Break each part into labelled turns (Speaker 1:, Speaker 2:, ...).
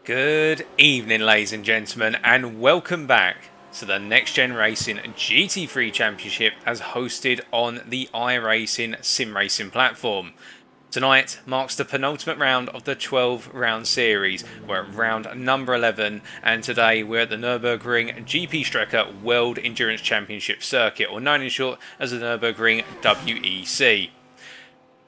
Speaker 1: Good evening, ladies and gentlemen, and welcome back to the NXTGEN Racing GT3 Championship as hosted on the iRacing sim racing platform. Tonight marks the penultimate round of the 12-round series. We're at round number 11, and today we're at the Nürburgring GP World Endurance Championship Circuit, or known in short as the Nürburgring WEC.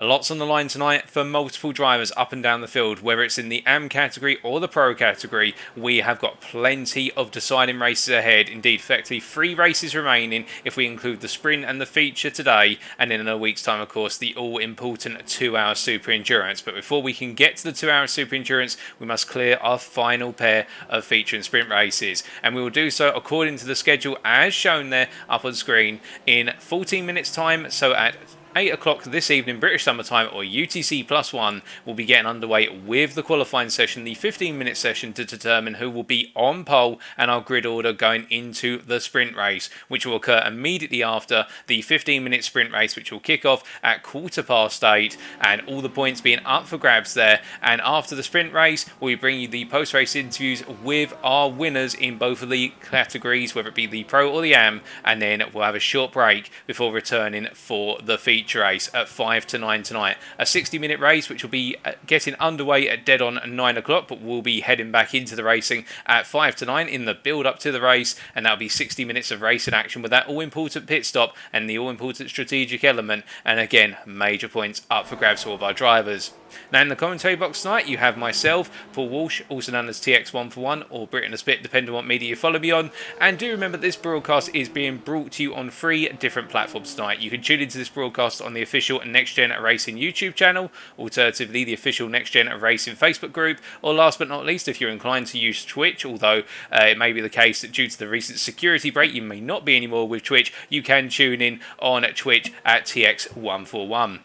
Speaker 1: Lots on the line tonight for multiple drivers up and down the field, whether it's in the AM category or the Pro category. We have got plenty of deciding races ahead. Indeed, effectively 3 races remaining if we include the sprint and the feature today, and in a week's time, of course, the all-important 2-hour Super Endurance. But before we can get to the 2-hour Super Endurance, we must clear our final pair of feature and sprint races, and we will do so according to the schedule as shown there up on screen in 14 minutes time. So at 8 o'clock this evening British Summer Time, or UTC +1, will be getting underway with the qualifying session, the 15-minute session, to determine who will be on pole and our grid order going into the sprint race, which will occur immediately after the 15-minute sprint race, which will kick off at 8:15, and all the points being up for grabs there. And after the sprint race, we'll bring you the post-race interviews with our winners in both of the categories, whether it be the Pro or the AM, and then we'll have a short break before returning for the feature race at 5 to 9 tonight. A 60-minute race which will be getting underway at dead on 9 o'clock, but we'll be heading back into the racing at 5 to 9 in the build up to the race, and that'll be 60 minutes of racing action with that all-important pit stop and the all-important strategic element, and again, major points up for grabs for all of our drivers. Now in the commentary box tonight you have myself, Paul Walsh, also known as TX141 or Brit in a Spit, depending on what media you follow me on. And do remember this broadcast is being brought to you on 3 different platforms tonight. You can tune into this broadcast on the official NXTGEN Racing YouTube channel, alternatively the official NXTGEN Racing Facebook group, or last but not least, if you're inclined to use Twitch, although it may be the case that due to the recent security break you may not be anymore with Twitch, you can tune in on Twitch at TX141.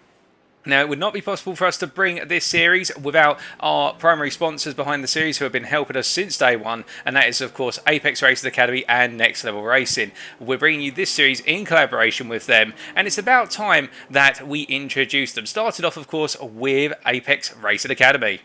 Speaker 1: Now, it would not be possible for us to bring this series without our primary sponsors behind the series who have been helping us since day one, and that is, of course, Apex Racing Academy and Next Level Racing. We're bringing you this series in collaboration with them, and it's about time that we introduce them. Started off, of course, with Apex Racing Academy.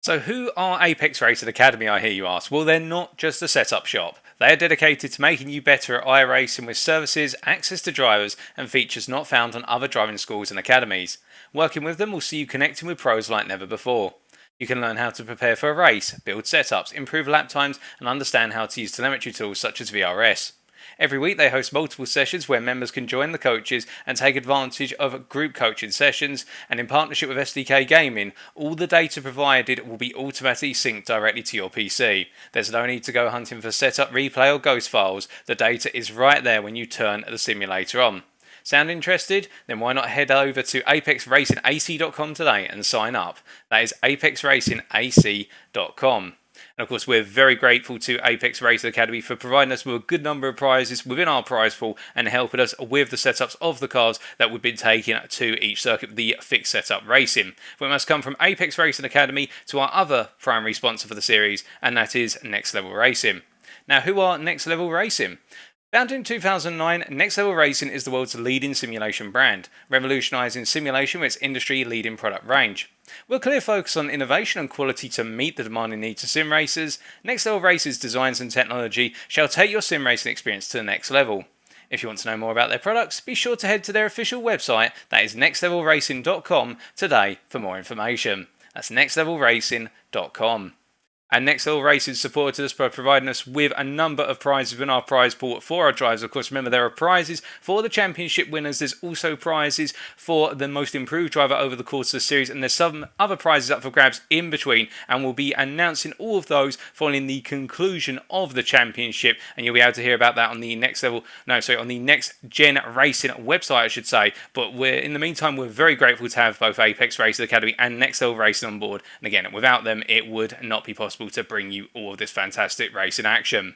Speaker 1: So who are Apex Racing Academy, I hear you ask? Well, they're not just a setup shop. They are dedicated to making you better at iRacing with services, access to drivers and features not found on other driving schools and academies. Working with them will see you connecting with pros like never before. You can learn how to prepare for a race, build setups, improve lap times and understand how to use telemetry tools such as VRS. Every week they host multiple sessions where members can join the coaches and take advantage of group coaching sessions, and in partnership with SDK Gaming, all the data provided will be automatically synced directly to your PC. There's no need to go hunting for setup, replay or ghost files. The data is right there when you turn the simulator on. Sound interested? Then why not head over to apexracingac.com today and sign up. That is apexracingac.com. And of course, we're very grateful to Apex Racing Academy for providing us with a good number of prizes within our prize pool and helping us with the setups of the cars that we've been taking to each circuit, the fixed setup racing. We must come from Apex Racing Academy to our other primary sponsor for the series, and that is Next Level Racing. Now, who are Next Level Racing? Founded in 2009, Next Level Racing is the world's leading simulation brand, revolutionising simulation with its industry-leading product range. With a clear focus on innovation and quality to meet the demanding needs of sim racers, Next Level Racing's designs and technology shall take your sim racing experience to the next level. If you want to know more about their products, be sure to head to their official website, that is nextlevelracing.com, today for more information. That's nextlevelracing.com. And Next Level Racing supported us by providing us with a number of prizes in our prize pool for our drivers. Of course, remember there are prizes for the championship winners. There's also prizes for the most improved driver over the course of the series, and there's some other prizes up for grabs in between. And we'll be announcing all of those following the conclusion of the championship, and you'll be able to hear about that on the on the Next Gen Racing website, I should say. But in the meantime, we're very grateful to have both Apex Racing Academy and Next Level Racing on board. And again, without them, it would not be possible to bring you all of this fantastic racing action.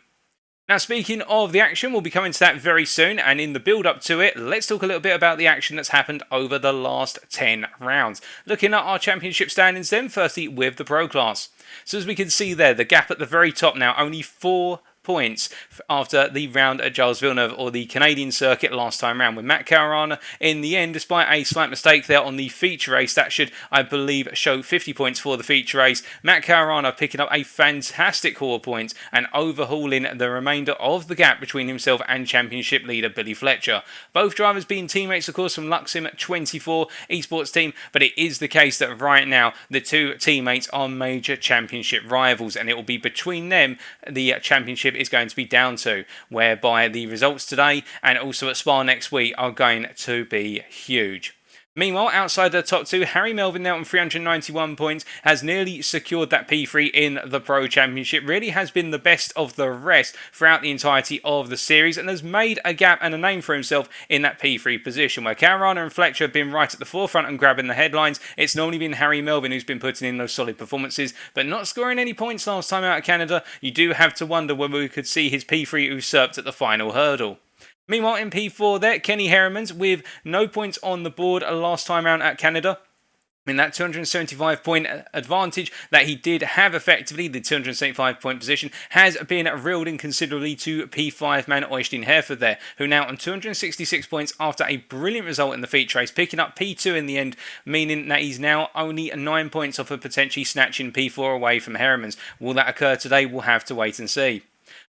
Speaker 1: Now, speaking of the action, we'll be coming to that very soon, and in the build-up to it, let's talk a little bit about the action that's happened over the last 10 rounds. Looking at our championship standings then, firstly with the Pro Class. So as we can see there, the gap at the very top now, only 4 points after the round at Gilles Villeneuve, or the Canadian circuit last time round, with Matt Caruana in the end, despite a slight mistake there on the feature race. That should, I believe, show 50 points for the feature race. Matt Caruana picking up a fantastic haul of points and overhauling the remainder of the gap between himself and championship leader Billy Fletcher. Both drivers being teammates, of course, from Luxim 24 esports team, but it is the case that right now the two teammates are major championship rivals, and it will be between them the championship is going to be down to, whereby the results today and also at Spa next week are going to be huge. Meanwhile, outside the top two, Harry Melvin now on 391 points has nearly secured that P3 in the Pro Championship. Really has been the best of the rest throughout the entirety of the series, and has made a gap and a name for himself in that P3 position, where Caruana and Fletcher have been right at the forefront and grabbing the headlines. It's normally been Harry Melvin who's been putting in those solid performances, but not scoring any points last time out of Canada. You do have to wonder whether we could see his P3 usurped at the final hurdle. Meanwhile, in P4 there, Kenny Heremans with no points on the board last time around at Canada. In that 275 point advantage that he did have effectively, the 275 point position, has been reeled in considerably to P5 man Øystein Hereford there, who now on 266 points after a brilliant result in the feature race, picking up P2 in the end, meaning that he's now only 9 points off of potentially snatching P4 away from Heremans. Will that occur today? We'll have to wait and see.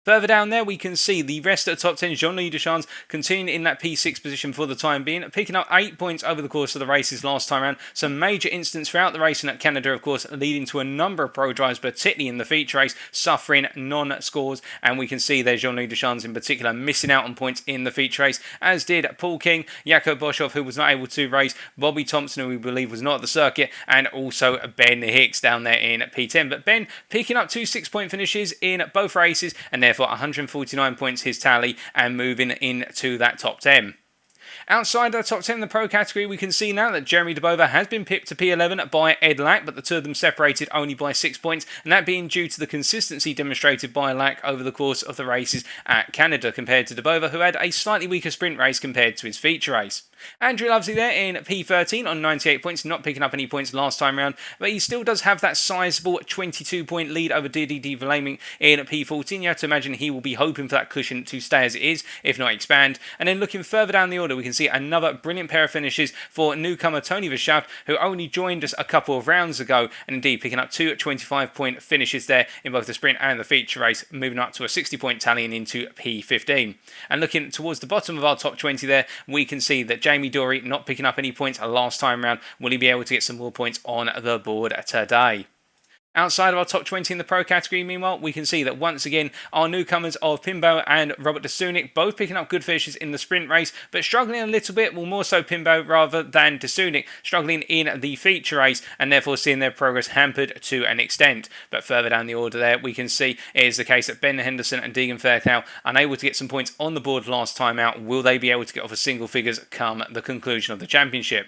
Speaker 1: Further down there, we can see the rest of the top 10, Jean-Louis Deschamps continuing in that P6 position for the time being, picking up 8 points over the course of the races last time around. Some major incidents throughout the racing at Canada, of course, leading to a number of pro drivers, particularly in the feature race, suffering non-scores. And we can see there Jean-Louis Deschamps in particular missing out on points in the feature race, as did Paul King, Jakob Boshoff, who was not able to race, Bobby Thompson, who we believe was not at the circuit, and also Ben Hicks down there in P10. But Ben picking up 2 6-point finishes in both races, and therefore 149 points his tally, and moving into that top 10. Outside the top 10 in the Pro category, we can see now that Jeremy Debova has been pipped to P11 by Ed Lack, but the two of them separated only by 6 points, and that being due to the consistency demonstrated by Lack over the course of the races at Canada, compared to Debova, who had a slightly weaker sprint race compared to his feature race. Andrew Lovesley there in P13 on 98 points, not picking up any points last time round, but he still does have that sizable 22-point lead over DDD Vlaming in P14. You have to imagine he will be hoping for that cushion to stay as it is, if not expand. And then looking further down the order, we can see another brilliant pair of finishes for newcomer Tony Verschaft, who only joined us a couple of rounds ago, and indeed picking up 2 25-point finishes there in both the sprint and the feature race, moving up to a 60-point tally and into P15. And looking towards the bottom of our top 20 there, we can see that Jamie Dory not picking up any points last time round. Will he be able to get some more points on the board today? Outside of our top 20 in the Pro category, meanwhile, we can see that once again our newcomers of Pimbo and Robert de Sunic both picking up good finishes in the sprint race, but struggling a little bit, well, more so Pimbo rather than de Sunic, struggling in the feature race, and therefore seeing their progress hampered to an extent. But further down the order there, we can see it is the case that Ben Henderson and Deegan Fairclough unable to get some points on the board last time out. Will they be able to get off a single figures come the conclusion of the championship?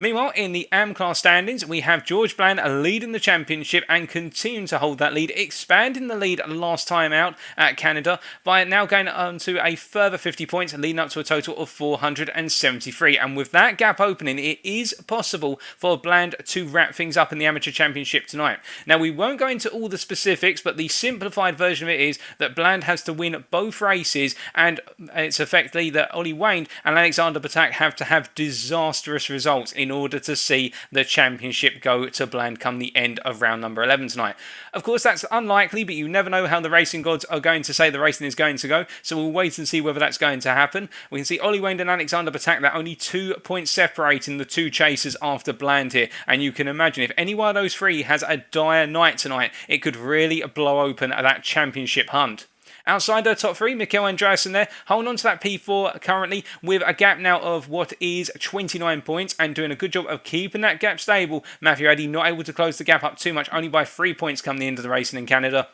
Speaker 1: Meanwhile, in the AM class standings, we have George Bland leading the championship and continuing to hold that lead, expanding the lead last time out at Canada by now going on to a further 50 points, leading up to a total of 473. And with that gap opening, it is possible for Bland to wrap things up in the amateur championship tonight. Now, we won't go into all the specifics, but the simplified version of it is that Bland has to win both races, and it's effectively that Ollie Wayne and Alexander Batak have to have disastrous results in order to see the championship go to plan come the end of round number 11 tonight. Of course, that's unlikely, but you never know how the racing gods are going to say the racing is going to go, so we'll wait and see whether that's going to happen. We can see Ollie Wayne and Alexander Patak, that only 2 points separating the two chasers after Bland here, and you can imagine if any one of those three has a dire night tonight, it could really blow open that championship hunt. Outside the top three, Mikkel Andreasen there, holding on to that P4 currently with a gap now of what is 29 points and doing a good job of keeping that gap stable. Matthew Addy not able to close the gap up too much, only by 3 points come the end of the racing in Canada.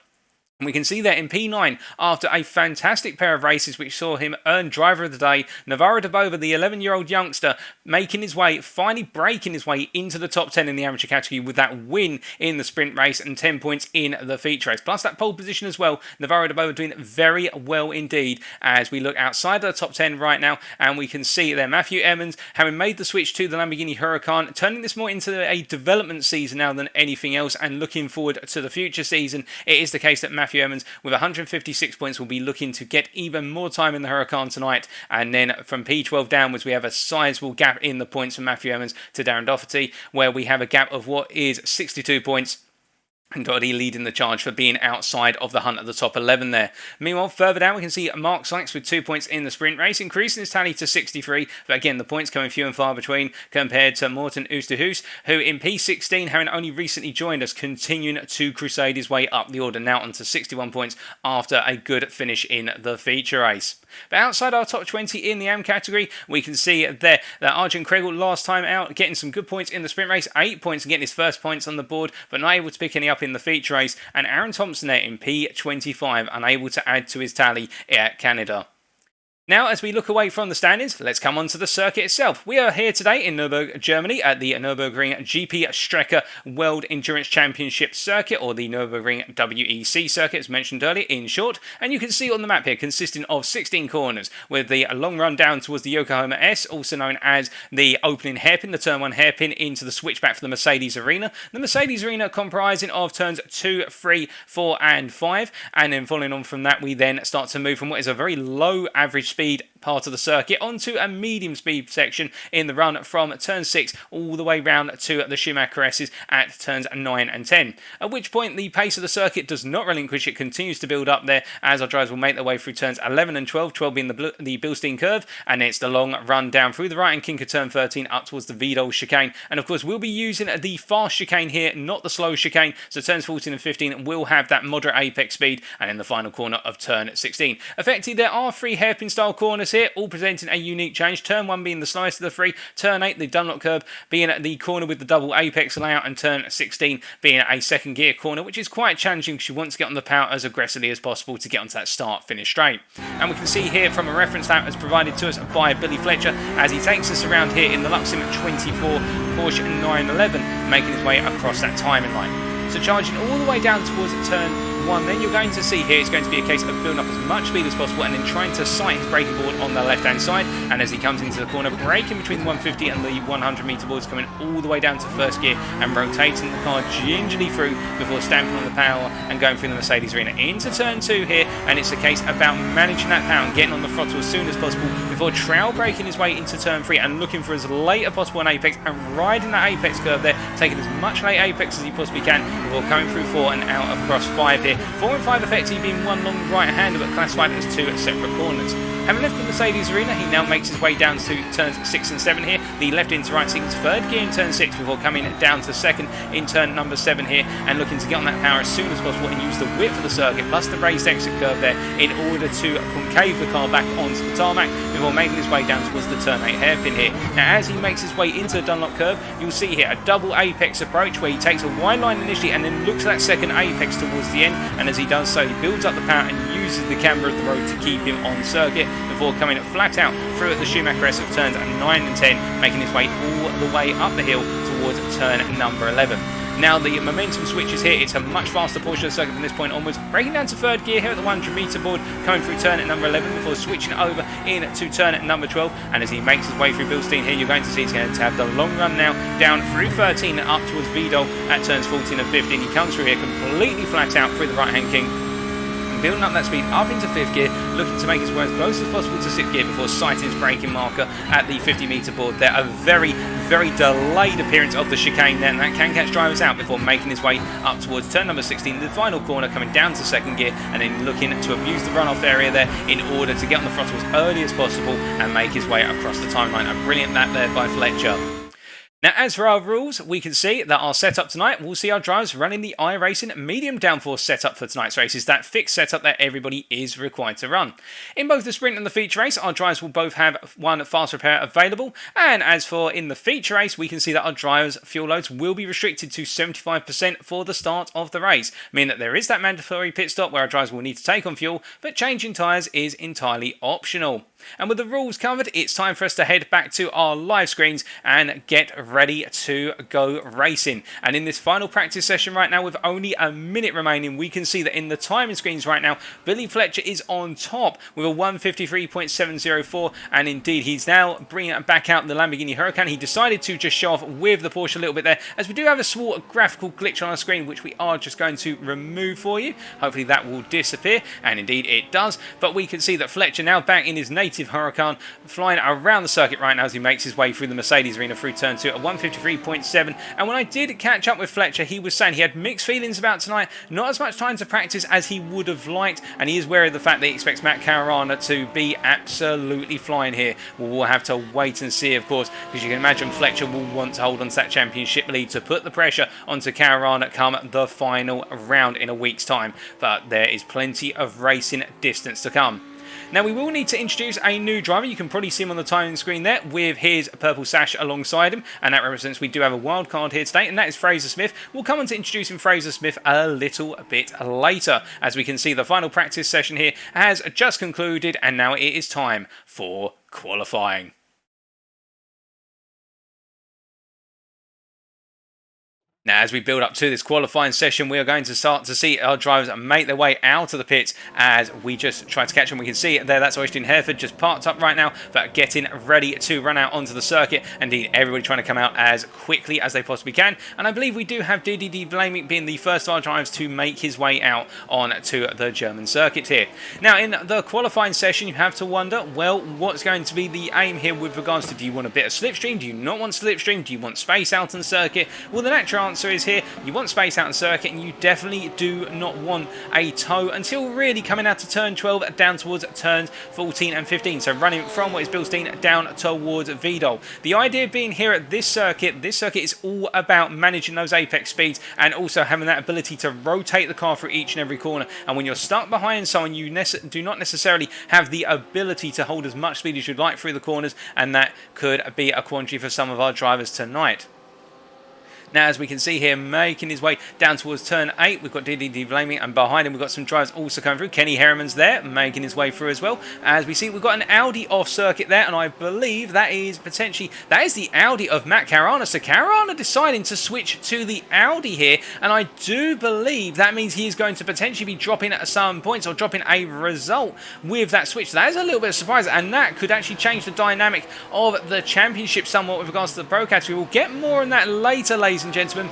Speaker 1: And we can see that in P9, after a fantastic pair of races which saw him earn Driver of the Day, Navarro de Bova, the 11-year-old youngster, making his way, finally breaking his way into the top 10 in the amateur category with that win in the sprint race and 10 points in the feature race. Plus that pole position as well, Navarro de Bova doing very well indeed as we look outside of the top 10 right now, and we can see there Matthew Emmons, having made the switch to the Lamborghini Huracan, turning this more into a development season now than anything else and looking forward to the future season. It is the case that Matthew Emmons with 156 points will be looking to get even more time in the Huracan tonight, and then from P12 downwards we have a sizable gap in the points from Matthew Emmons to Darren Doherty, where we have a gap of what is 62 points. And Doherty leading the charge for being outside of the hunt at the top 11 there. Meanwhile, further down, we can see Mark Sykes with 2 points in the sprint race, increasing his tally to 63. But again, the points coming few and far between compared to Morten Oosterhuis, who in P16, having only recently joined us, continuing to crusade his way up the order, now onto 61 points after a good finish in the feature race. But outside our top 20 in the AM category, we can see there that Arjun Kregel last time out getting some good points in the sprint race, 8 points and getting his first points on the board, but not able to pick any up in the feature race, and Aaron Thompson there in P25, unable to add to his tally at Canada. Now, as we look away from the standings, let's come on to the circuit itself. We are here today in Nürburgring, Germany, at the Nürburgring GP Strecke World Endurance Championship Circuit, or the Nürburgring WEC Circuit, as mentioned earlier, in short. And you can see on the map here, consisting of 16 corners, with the long run down towards the Yokohama S, also known as the opening hairpin, the turn 1 hairpin, into the switchback for the Mercedes Arena. The Mercedes Arena comprising of turns 2, 3, 4, and 5. And then following on from that, we then start to move from what is a very low average speed part of the circuit onto a medium speed section in the run from turn 6 all the way round to the Schumacher S's at turns 9 and 10. At which point the pace of the circuit does not relinquish, it continues to build up there as our drivers will make their way through turns 11 and 12, 12 being the Bilstein curve, and it's the long run down through the right hand kink of turn 13 up towards the Vidal chicane. And of course we'll be using the fast chicane here, not the slow chicane, so turns 14 and 15 will have that moderate apex speed, and in the final corner of turn 16. Effectively, there are 3 hairpin style corners here, all presenting a unique change. Turn 1 being the slowest of the 3, turn 8 the Dunlop curve being the corner with the double apex layout, and turn 16 being a second gear corner, which is quite challenging because you want to get on the power as aggressively as possible to get onto that start finish straight. And we can see here from a reference that was provided to us by Billy Fletcher as he takes us around here in the Luxem 24 Porsche 911, making his way across that timing line. So charging all the way down towards turn 1, then you're going to see here it's going to be a case of building up as much speed as possible and then trying to sight his braking board on the left hand side, and as he comes into the corner, braking between the 150 and the 100 meter boards, coming all the way down to first gear and rotating the car gingerly through before stamping on the power and going through the Mercedes Arena into turn 2 here, and it's a case about managing that power and getting on the throttle as soon as possible before trail braking his way into turn 3 and looking for as late as possible an apex and riding that apex curve there, taking as much late apex as he possibly can before coming through 4 and out across 5 here. 4 and 5 effectively being one long right-hander but classified as 2 separate corners. Having left the Mercedes Arena, he now makes his way down to turns 6 and 7 here. The left into right sequence, third gear in turn 6 before coming down to second in turn number 7 here and looking to get on that power as soon as possible and use the width of the circuit plus the raised exit curve there in order to concave the car back onto the tarmac before making his way down towards the turn 8 hairpin here. Now as he makes his way into the Dunlop curve, you'll see here a double apex approach where he takes a wide line initially and then looks at that second apex towards the end, and as he does so he builds up the power and uses the camber of the road to keep him on circuit before coming flat out through at the Schumacher S of turns 9 and 10, making his way all the way up the hill towards turn number 11. Now the momentum switches here, it's a much faster portion of the circuit from this point onwards, breaking down to third gear here at the 100 meter board, coming through turn at number 11 before switching over into turn at number 12, and as he makes his way through Bilstein here, you're going to see he's going to have the long run now down through 13 and up towards Vidal at turns 14 and 15. He comes through here completely flat out through the right hand kink building up that speed up into 5th gear, looking to make his way as close as possible to 6th gear before sighting his braking marker at the 50-metre board there. A very, very delayed appearance of the chicane there, and that can catch drivers out before making his way up towards turn number 16, the final corner, coming down to 2nd gear, and then looking to abuse the runoff area there in order to get on the throttle as early as possible and make his way across the timeline. A brilliant lap there by Fletcher. Now, as for our rules, we can see that our setup tonight, we'll see our drivers running the iRacing medium downforce setup for tonight's races, that fixed setup that everybody is required to run. In both the sprint and the feature race, our drivers will both have one fast repair available, and as for in the feature race, we can see that our drivers' fuel loads will be restricted to 75% for the start of the race, meaning that there is that mandatory pit stop where our drivers will need to take on fuel, but changing tyres is entirely optional. And with the rules covered, it's time for us to head back to our live screens and get ready to go racing. And in this final practice session right now, with only a minute remaining, we can see that in the timing screens right now, Billy Fletcher is on top with a 1:53.704, and indeed he's now bringing back out the Lamborghini Huracan. He decided to just show off with the Porsche a little bit there, as we do have a small graphical glitch on our screen, which we are just going to remove for you. Hopefully that will disappear, and indeed it does. But we can see that Fletcher now back in his native Huracan, flying around the circuit right now as he makes his way through the Mercedes arena through turn 2 at 1:53.7. And when I did catch up with Fletcher, he was saying he had mixed feelings about tonight, not as much time to practice as he would have liked, and he is wary of the fact that he expects Matt Caruana to be absolutely flying here. We'll have to wait and see, of course, because you can imagine Fletcher will want to hold on to that championship lead to put the pressure onto Caruana come the final round in a week's time. But there is plenty of racing distance to come. Now, we will need to introduce a new driver. You can probably see him on the timing screen there with his purple sash alongside him, and that represents we do have a wild card here today, and that is Fraser Smith. We'll come on to introducing Fraser Smith a little bit later. As we can see, the final practice session here has just concluded, and now it is time for qualifying. Now, as we build up to this qualifying session, we are going to start to see our drivers make their way out of the pits as we just try to catch them. We can see there, that's Austin Hereford just parked up right now, but getting ready to run out onto the circuit. Indeed, everybody trying to come out as quickly as they possibly can. And I believe we do have DDD Blaming being the first of our drivers to make his way out onto the German circuit here. Now, in the qualifying session, you have to wonder, well, what's going to be the aim here with regards to, do you want a bit of slipstream? Do you not want slipstream? Do you want space out on the circuit? Well, the natural answer is here, you want space out on circuit, and you definitely do not want a tow until really coming out to turn 12 down towards turns 14 and 15, so running from what is Bilstein down towards Vidal. The idea being here at this circuit is all about managing those apex speeds and also having that ability to rotate the car through each and every corner. And when you're stuck behind someone, you do not necessarily have the ability to hold as much speed as you'd like through the corners, and that could be a quandary for some of our drivers tonight. Now, as we can see here, making his way down towards turn 8, we've got DDD Blaming, and behind him we've got some drivers also coming through. Kenny Herriman's there, making his way through as well. As we see, we've got an Audi off circuit there, and I believe that is the Audi of Matt Caruana. So Caruana deciding to switch to the Audi here, and I do believe that means he is going to potentially be dropping some points or dropping a result with that switch. That is a little bit of a surprise, and that could actually change the dynamic of the championship somewhat with regards to the pro category. We'll get more on that later, ladies and gentlemen.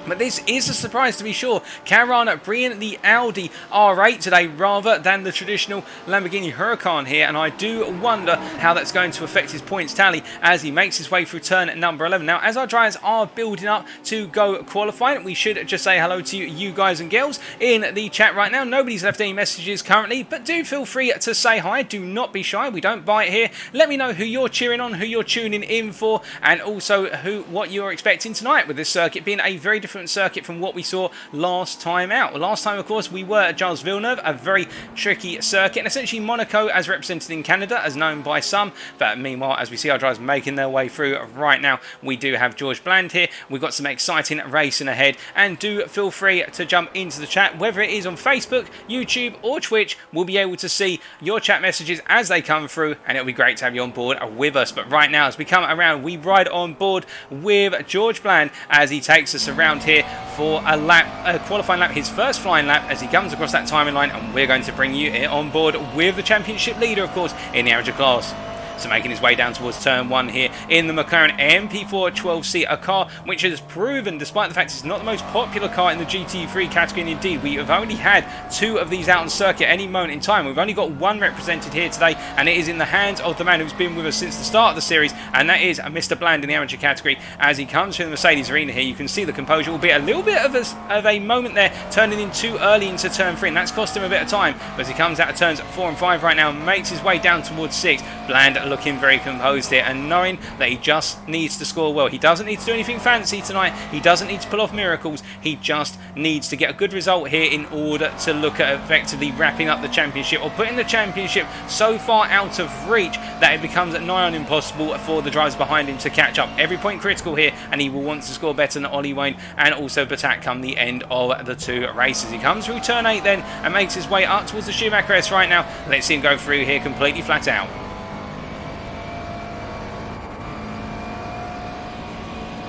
Speaker 1: But this is a surprise to be sure. Caruana bringing the Audi R8 today rather than the traditional Lamborghini Huracan here, and I do wonder how that's going to affect his points tally as he makes his way through turn number 11. Now, as our drivers are building up to go qualifying, we should just say hello to you guys and girls in the chat right now. Nobody's left any messages currently, but do feel free to say hi. Do not be shy. We don't bite here. Let me know who you're cheering on, who you're tuning in for, and also what you're expecting tonight, with this circuit being a very different circuit from what we saw last time out. Well, last time, of course, we were at Gilles Villeneuve, a very tricky circuit, and essentially Monaco as represented in Canada, as known by some. But meanwhile, as we see our drivers making their way through right now, we do have George Bland here. We've got some exciting racing ahead, and do feel free to jump into the chat, whether it is on Facebook, YouTube, or Twitch. We'll be able to see your chat messages as they come through, and it'll be great to have you on board with us. But right now, as we come around, we ride on board with George Bland as he takes us around here for a qualifying lap, his first flying lap, as he comes across that timing line, and we're going to bring you on board with the championship leader, of course, in the amateur class. So making his way down towards turn 1 here in the McLaren MP4 12C, a car which has proven, despite the fact it's not the most popular car in the GT3 category, and indeed we have only had 2 of these out on circuit at any moment in time. We've only got 1 represented here today, and it is in the hands of the man who's been with us since the start of the series, and that is Mr. Bland in the amateur category. As he comes from the Mercedes arena here, you can see the composure, albeit a little bit of a moment there, turning in too early into turn 3, and that's cost him a bit of time. But as he comes out of turns 4 and 5 right now, makes his way down towards 6, Bland looking very composed here and knowing that he just needs to score well. He doesn't need to do anything fancy tonight. He doesn't need to pull off miracles. He just needs to get a good result here in order to look at effectively wrapping up the championship, or putting the championship so far out of reach that it becomes nigh on impossible for the drivers behind him to catch up. Every point critical here, and he will want to score better than Ollie Wayne and also Batak come the end of the 2 races. He comes through turn 8 then and makes his way up towards the Schumacher S right now. Let's see him go through here completely flat out.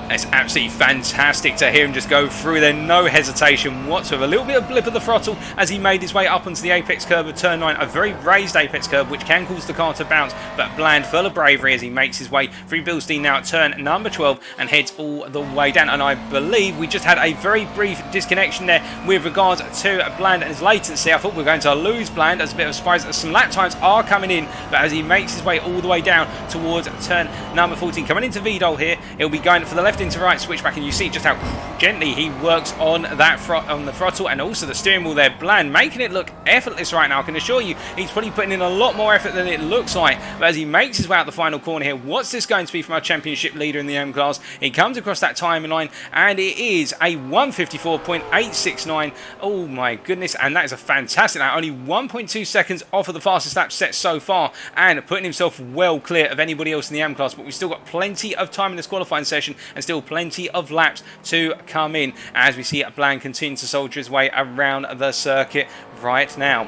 Speaker 1: It's absolutely fantastic to hear him just go through there, no hesitation whatsoever. A little bit of blip of the throttle as he made his way up onto the apex curb of turn 9, a very raised apex curb which can cause the car to bounce, but Bland full of bravery as he makes his way through Bilstein now at turn number 12 and heads all the way down. And I believe we just had a very brief disconnection there with regards to Bland and his latency. I thought we were going to lose Bland as a bit of a surprise. Some lap times are coming in, but as he makes his way all the way down towards turn number 14, coming into Vidal here, he'll be going for the left into right switchback, and you see just how gently he works on that on the throttle and also the steering wheel there. Bland making it look effortless right now. I can assure you he's probably putting in a lot more effort than it looks like. But as he makes his way out the final corner here, what's this going to be from our championship leader in the M class? He comes across that timing line and it is a 1:54.869. Oh my goodness, and that is a fantastic lap. Only 1.2 seconds off of the fastest lap set so far, and putting himself well clear of anybody else in the M class. But we've still got plenty of time in this qualifying session and still plenty of laps to come in as we see Bland continue to soldier his way around the circuit right now.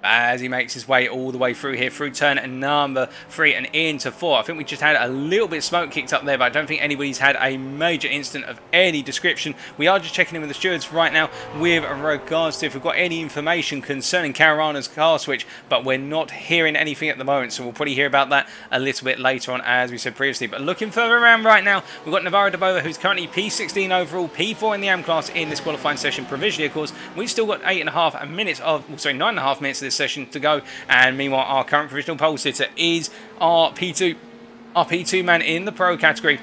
Speaker 1: As he makes his way all the way through here, through turn number 3 and into 4. I think we just had a little bit of smoke kicked up there, but I don't think anybody's had a major incident of any description. We are just checking in with the stewards right now with regards to if we've got any information concerning Caruana's car switch, but we're not hearing anything at the moment, so we'll probably hear about that a little bit later on, as we said previously. But looking further around right now, we've got Navarro Debova, who's currently P16 overall, P4 in the AM class in this qualifying session provisionally, of course. We've still got 9.5 minutes of this session to go, and meanwhile our current provisional pole sitter is our P2 man in the pro category,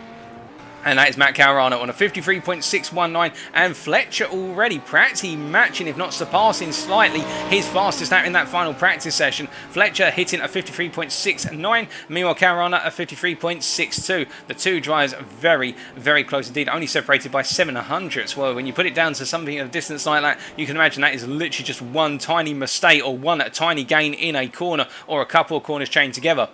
Speaker 1: and that is Matt Caruana on a 53.619, and Fletcher already practically matching, if not surpassing slightly, his fastest lap in that final practice session. Fletcher hitting a 53.69, meanwhile Caruana a 53.62. The 2 drivers very, very close indeed, only separated by 700ths. Well, when you put it down to something of a distance like that, you can imagine that is literally just one tiny mistake or one tiny gain in a corner or a couple of corners chained together.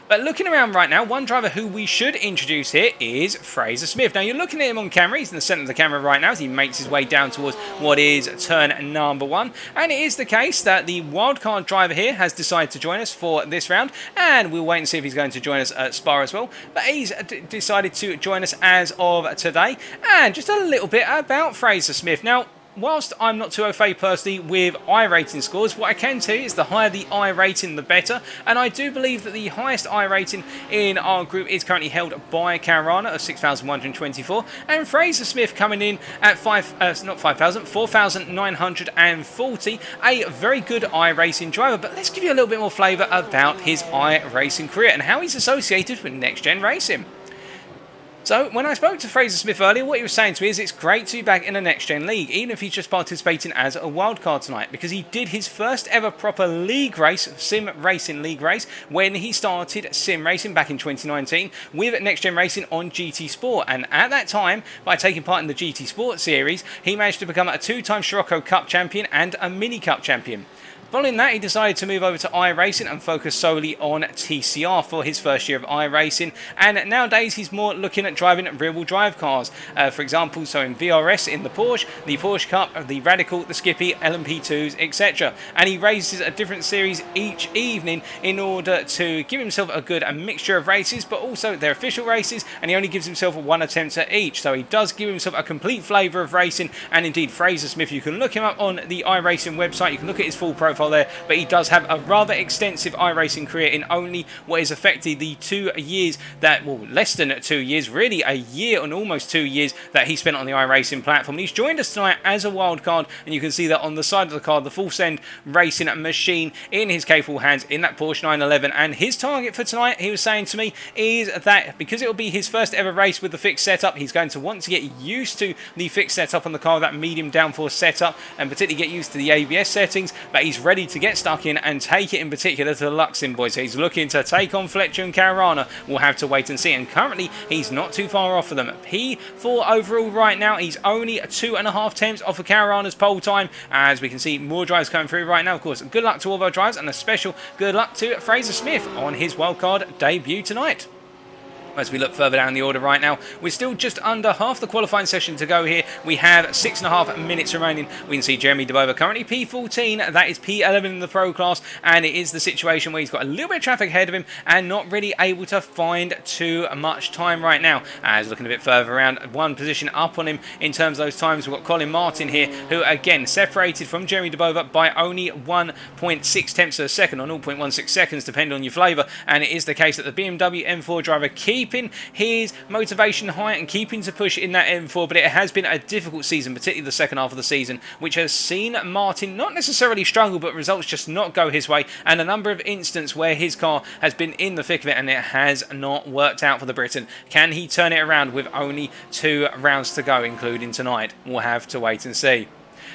Speaker 1: But looking around right now, one driver who we should introduce here is Fraser Smith. Now, you're looking at him on camera. He's in the centre of the camera right now as he makes his way down towards what is turn number 1. And it is the case that the wildcard driver here has decided to join us for this round. And we'll wait and see if he's going to join us at Spa as well. But he's decided to join us as of today. And just a little bit about Fraser Smith. Now, whilst I'm not too au fait personally with iRating scores, what I can tell you is the higher the iRating, the better. And I do believe that the highest iRating in our group is currently held by Caruana of 6,124, and Fraser Smith coming in at 4,940. A very good iRacing driver. But let's give you a little bit more flavour about his iRacing career and how he's associated with NXTGEN Racing. So, when I spoke to Fraser Smith earlier, what he was saying to me is it's great to be back in the NXTGEN League, even if he's just participating as a wildcard tonight, because he did his first ever proper league race, sim racing league race, when he started sim racing back in 2019 with NXTGEN Racing on GT Sport. And at that time, by taking part in the GT Sport series, he managed to become a 2-time Scirocco Cup champion and a Mini Cup champion. Following that, he decided to move over to iRacing and focus solely on TCR for his first year of iRacing. And nowadays, he's more looking at driving rear-wheel drive cars. For example, so in VRS in the Porsche Cup, the Radical, the Skippy, LMP2s, etc. And he races a different series each evening in order to give himself a good mixture of races, but also their official races, and he only gives himself 1 attempt at each. So he does give himself a complete flavour of racing. And indeed, Fraser Smith, you can look him up on the iRacing website. You can look at his full profile profile there, but he does have a rather extensive iRacing career in only what is effectively the 2 years that, well, less than 2 years, really a year and almost 2 years that he spent on the iRacing platform. And he's joined us tonight as a wild card, and you can see that on the side of the card, the full send racing machine in his capable hands in that Porsche 911. And his target for tonight, he was saying to me, is that because it will be his first ever race with the fixed setup, he's going to want to get used to the fixed setup on the car, that medium downforce setup, and particularly get used to the ABS settings. But he's ready to get stuck in and take it in particular to the Luxem boys. So he's looking to take on Fletcher and Caruana. We'll have to wait and see. And currently, he's not too far off of them. P4 overall right now. He's only 2.5 tenths off of Caruana's pole time. As we can see, more drives coming through right now. Of course, good luck to all of our drivers, and a special good luck to Fraser Smith on his wildcard debut tonight. As we look further down the order right now, we're still just under half the qualifying session to go here. We have 6.5 minutes remaining. We can see Jeremy DeBova currently P14. That is P11 in the Pro class, and it is the situation where he's got a little bit of traffic ahead of him and not really able to find too much time right now. As looking a bit further around, one position up on him in terms of those times, we've got Colin Martin here, who again separated from Jeremy DeBova by only 1.6 tenths of a second, or 0.16 seconds, depending on your flavour. And it is the case that the BMW M4 driver keeping his motivation high and keeping to push in that M4, but it has been a difficult season, particularly the second half of the season, which has seen Martin not necessarily struggle, but results just not go his way, and a number of instances where his car has been in the thick of it and it has not worked out for the Briton. Can he turn it around with only 2 rounds to go, including tonight? We'll have to wait and see.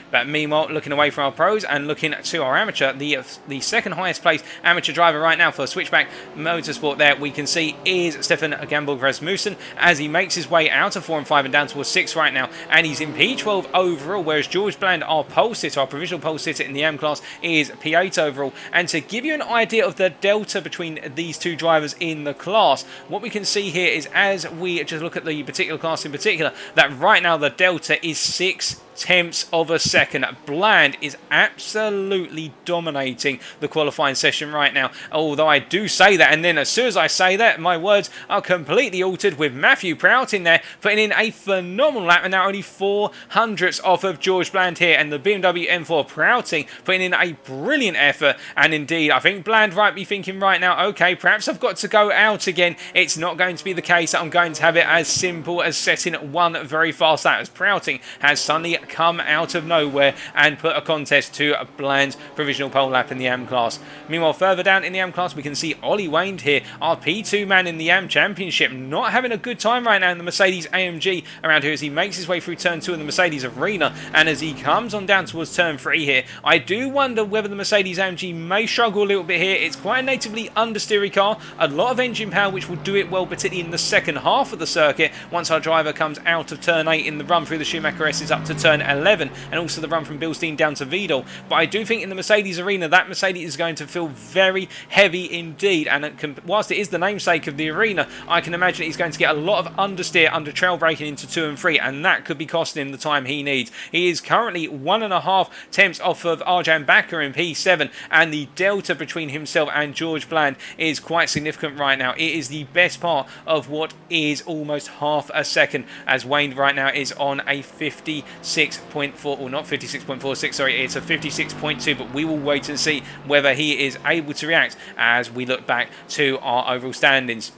Speaker 1: But meanwhile, looking away from our pros and looking to our amateur, the second highest placed amateur driver right now for Switchback Motorsport there, we can see is Stefan Gamborg Rasmussen, as he makes his way out of 4 and 5 and down towards 6 right now, and he's in P12 overall, whereas George Bland, our pole sitter, our provisional pole sitter in the M class, is P8 overall. And to give you an idea of the delta between these two drivers in the class, what we can see here is, as we just look at the particular class in particular, that right now the delta is 6 tenths of a second. Bland is absolutely dominating the qualifying session right now, although I do say that, and then as soon as I say that, my words are completely altered, with Matthew Prout in there putting in a phenomenal lap, and now only 4 hundredths off of George Bland here, and the BMW M4 Prouting putting in a brilliant effort. And indeed, I think Bland might be thinking right now, okay, perhaps I've got to go out again. It's not going to be the case that I'm going to have it as simple as setting one very fast lap, as Prouting has suddenly come out of nowhere and put a contest to Bland's provisional pole lap in the AM class. Meanwhile, further down in the AM class, we can see Ollie Wayne here, our P2 man in the AM Championship, not having a good time right now in the Mercedes AMG around here as he makes his way through turn 2 in the Mercedes Arena, and as he comes on down towards turn 3 here, I do wonder whether the Mercedes AMG may struggle a little bit here. It's quite a natively understeery car, a lot of engine power which will do it well, particularly in the second half of the circuit, once our driver comes out of turn 8 in the run through the Schumacher S's up to turn 11, and also the run from Bilstein down to Vidal. But I do think in the Mercedes Arena, that Mercedes is going to feel very heavy indeed, and whilst it is the namesake of the arena, I can imagine he's going to get a lot of understeer under trail braking into 2 and 3, and that could be costing him the time he needs. He is currently 1.5 tenths off of Arjan Bakker in P7, and the delta between himself and George Bland is quite significant right now. It is the best part of what is almost half a second, as Wayne right now is on a 56.4, or not 56.46, sorry, it's a 56.2, but we will wait and see whether he is able to react as we look back to our overall standings.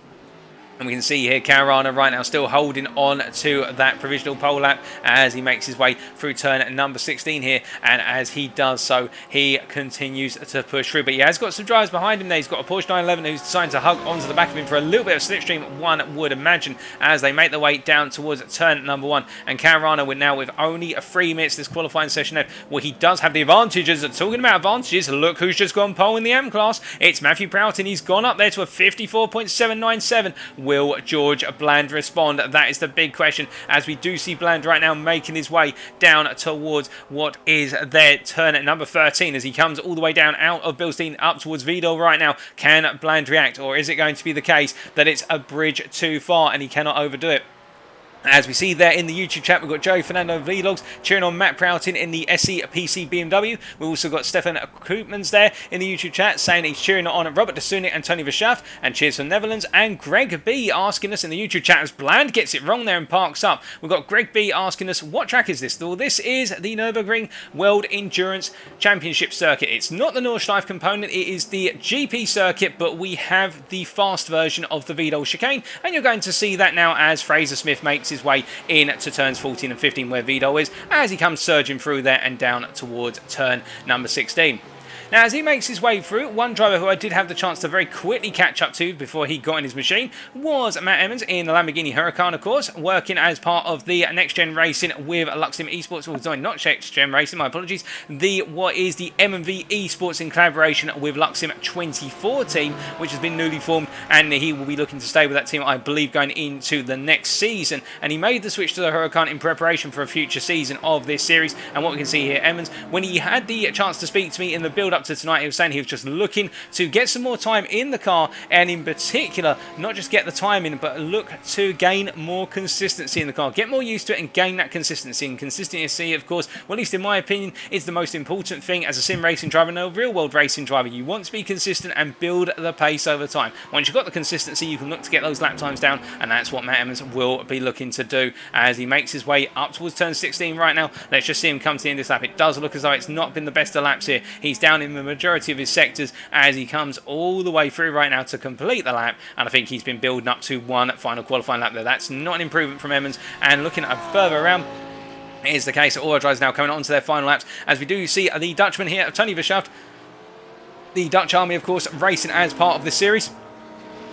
Speaker 1: And we can see here Caruana right now still holding on to that provisional pole lap as he makes his way through turn number 16 here. And as he does so, he continues to push through. But he has got some drivers behind him there. He's got a Porsche 911 who's decided to hug onto the back of him for a little bit of slipstream, one would imagine, as they make their way down towards turn number 1. And Caruana with only 3 minutes this qualifying session left. Well, he does have the advantages. Talking about advantages, look who's just gone pole in the M class. It's Matthew Proutin. He's gone up there to a 54.797. Will George Bland respond? That is the big question, as we do see Bland right now making his way down towards what is their turn at number 13 as he comes all the way down out of Bilstein up towards Vidal right now. Can Bland react, or is it going to be the case that it's a bridge too far and he cannot overdo it? As we see there in the YouTube chat, we've got Joe Fernando Vlogs cheering on Matt Proutin in the SE PC BMW. We've also got Stefan Koopmans there in the YouTube chat saying he's cheering on Robert de Sunic and Tony Verschaft, and cheers from Netherlands. And Greg B asking us in the YouTube chat as Bland gets it wrong there and parks up. We've got Greg B asking us, what track is this? Well, this is the Nürburgring World Endurance Championship circuit. It's not the Nordschleife component, it is the GP circuit, but we have the fast version of the Vidal chicane, and you're going to see that now as Fraser Smith makes his way in to turns 14 and 15 where Vidal is, as he comes surging through there and down towards turn number 16. Now, as he makes his way through, one driver who I did have the chance to very quickly catch up to before he got in his machine was Matt Emmons in the Lamborghini Huracan, of course, working as part of the NXTGEN Racing with Luxim Esports. Well, sorry, not NXTGEN Racing, my apologies. What is the M&V Esports in collaboration with Luxim 24 team, which has been newly formed, and he will be looking to stay with that team, I believe, going into the next season. And he made the switch to the Huracan in preparation for a future season of this series. And what we can see here, Emmons, when he had the chance to speak to me in the build-up to tonight, he was saying he was just looking to get some more time in the car, and in particular not just get the time in, but look to gain more consistency in the car, get more used to it and gain that consistency. And consistency, of course, well, at least in my opinion, is the most important thing as a sim racing driver and a real world racing driver. You want to be consistent and build the pace over time. Once you've got the consistency, you can look to get those lap times down, and that's what Matt Emmons will be looking to do as he makes his way up towards turn 16 right now. Let's just see him come to the end of this lap. It does look as though it's not been the best of laps here. He's down in the majority of his sectors as he comes all the way through right now to complete the lap, and I think he's been building up to one final qualifying lap there. That's not an improvement from Emmons. And looking at further around, is the case that all our drivers now coming on to their final laps, as we do see the Dutchman here, Tony Verschaft, the Dutch Army, of course, racing as part of this series.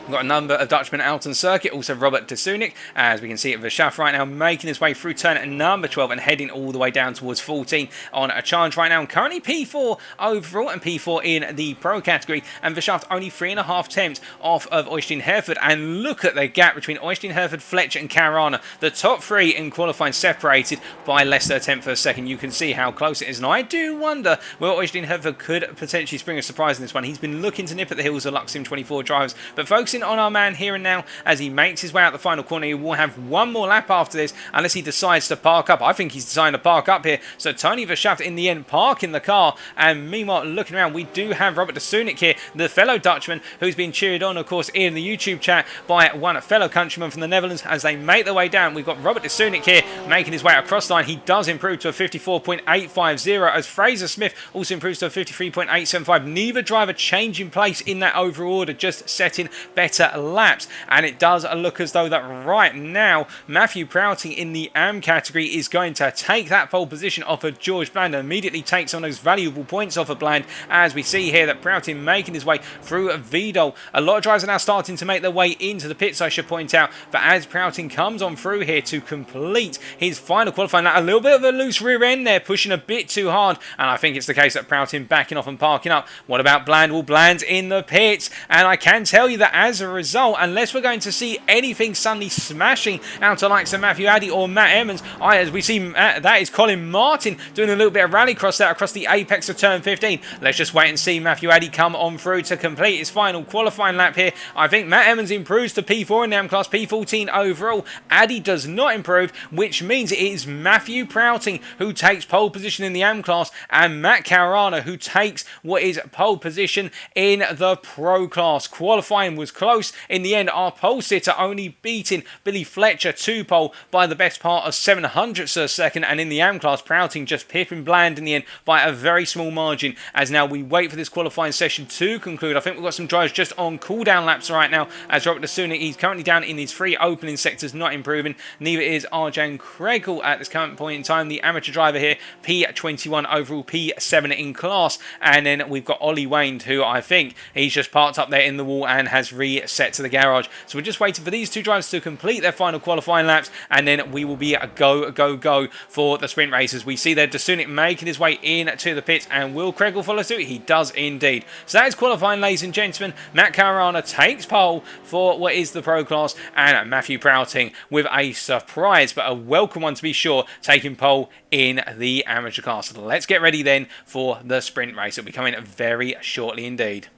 Speaker 1: We've got a number of Dutchmen out on circuit, also Robert de Sunic, as we can see at Verschaft right now, making his way through turn number 12 and heading all the way down towards 14 on a challenge right now. And currently P4 overall and P4 in the Pro category, and Verschaft only 3.5 tenths off of Øystein Herford. And look at the gap between Øystein Herford, Fletcher and Caruana. The top three in qualifying separated by less than a tenth of a second. You can see how close it is, and I do wonder whether Øystein Herford could potentially spring a surprise in this one. He's been looking to nip at the heels of Luxim 24 drivers, but focusing on our man here and now as he makes his way out the final corner. He will have one more lap after this unless he decides to park up. I think he's deciding to park up here, so Tony Verschaft in the end parking the car. And meanwhile, looking around, we do have Robert de Sunic here, the fellow Dutchman, who's been cheered on, of course, in the YouTube chat by one fellow countryman from the Netherlands as they make their way down. We've got Robert de Sunic here making his way across the line. He does improve to a 54.850 as Fraser Smith also improves to a 53.875. Neither driver changing place in that overall order, just setting better laps. And it does look as though that right now Matthew Prouting in the AM category is going to take that pole position off of George Bland and immediately takes on those valuable points off of Bland, as we see here that Prouting making his way through Vidal. A lot of drivers are now starting to make their way into the pits, I should point out, but as Prouting comes on through here to complete his final qualifying lap, a little bit of a loose rear end there, pushing a bit too hard, and I think it's the case that Prouting backing off and parking up. What about Bland? Well, Bland's in the pits, and I can tell you that as a result, unless we're going to see anything suddenly smashing out to likes of Matthew Addy or Matt Emmons, as we see that is Colin Martin doing a little bit of rallycross there across the apex of turn 15. Let's just wait and see Matthew Addy come on through to complete his final qualifying lap here. I think Matt Emmons improves to P4 in the AM class, P14 overall. Addy does not improve, which means it is Matthew Prouting who takes pole position in the AM class and Matt Caruana who takes what is pole position in the Pro class. Qualifying was close. In the end, our pole sitter only beating Billy Fletcher to pole by the best part of 700ths of a second, and in the AM class, Prouting just pipping Bland in the end by a very small margin. As now we wait for this qualifying session to conclude. I think we've got some drivers just on cooldown laps right now, as Robert de Sunic, he's currently down in his 3 opening sectors, not improving. Neither is Arjan Kregel at this current point in time, the amateur driver here, P21 overall, P7 in class. And then we've got Ollie Wayne, who I think he's just parked up there in the wall and has reset to the garage. So we're just waiting for these two drivers to complete their final qualifying laps, and then we will be a go for the sprint races. We see there de Sunic making his way into the pits, and will Kregel follow suit? He does indeed. So that is qualifying, ladies and gentlemen. Matt Caruana takes pole for what is the Pro class, and Matthew Prouting with a surprise, but a welcome one to be sure, taking pole in the amateur class. So let's get ready then for the sprint race. It'll be coming very shortly indeed.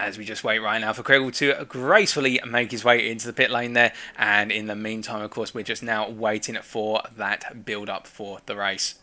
Speaker 1: As we just wait right now for Craigle to gracefully make his way into the pit lane there. And in the meantime, of course, we're just now waiting for that build-up for the race.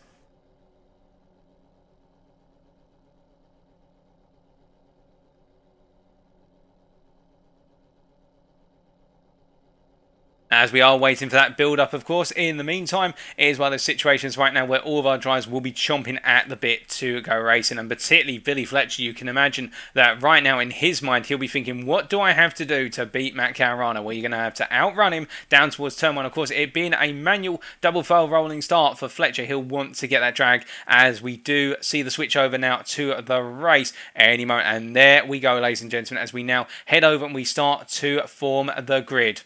Speaker 1: As we are waiting for that build-up, of course, in the meantime, it is one of those situations right now where all of our drivers will be chomping at the bit to go racing. And particularly Billy Fletcher, you can imagine that right now in his mind, he'll be thinking, what do I have to do to beat Matt Caruana? Well, you're going to have to outrun him down towards turn 1. Of course, it being a manual double foul rolling start for Fletcher, he'll want to get that drag as we do see the switch over now to the race any moment. And there we go, ladies and gentlemen, as we now head over and we start to form the grid.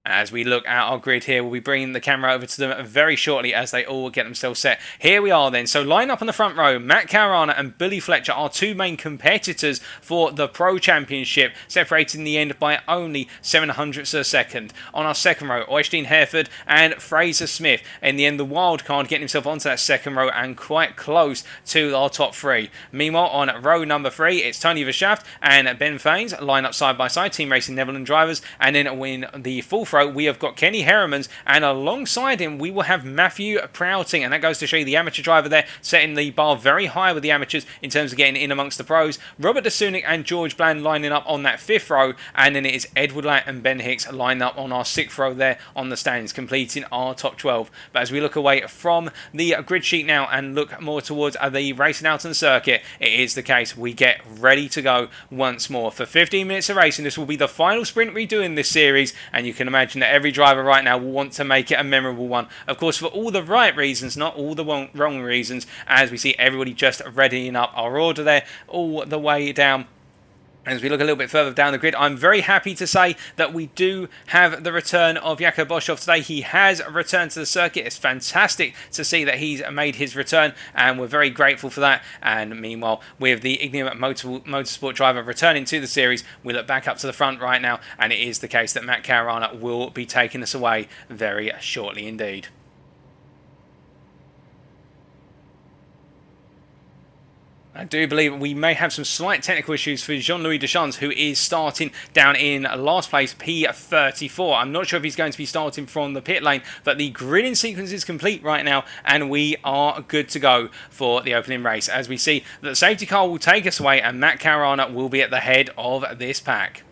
Speaker 1: As we look at our grid here, we'll be bringing the camera over to them very shortly as they all get themselves set. Here we are then. So line up on the front row, Matt Caruana and Billy Fletcher are two main competitors for the Pro Championship, separating the end by only 700ths of a second. On our second row, Oystein Hereford and Fraser Smith. In the end, the wild card getting himself onto that second row and quite close to our top 3. Meanwhile, on row number 3, it's Tony Verschaft and Ben Fains line up side by side, Team Racing Netherlands drivers. And then in the fourth row, we have got Kenny Heremans, and alongside him we will have Matthew Prouting, and that goes to show you the amateur driver there setting the bar very high with the amateurs in terms of getting in amongst the pros. Robert DeSunic and George Bland lining up on that 5th row, and then it is Edward Latt and Ben Hicks lining up on our 6th row there on the stands, completing our top 12. But as we look away from the grid sheet now and look more towards the racing out on the circuit, it is the case we get ready to go once more. For 15 minutes of racing, this will be the final sprint we do in this series, and you can imagine that every driver right now will want to make it a memorable one. Of course, for all the right reasons, not all the wrong reasons, as we see everybody just readying up our order there all the way down. As we look a little bit further down the grid, I'm very happy to say that we do have the return of Jakob Boshoff today. He has returned to the circuit. It's fantastic to see that he's made his return, and we're very grateful for that. And meanwhile, with the Ignium Motorsport driver returning to the series, we look back up to the front right now, and it is the case that Matt Caruana will be taking us away very shortly indeed. I do believe we may have some slight technical issues for Jean-Louis Deschamps, who is starting down in last place, P34. I'm not sure if he's going to be starting from the pit lane, but the gridding sequence is complete right now, and we are good to go for the opening race. As we see that the safety car will take us away, and Matt Caruana will be at the head of this pack.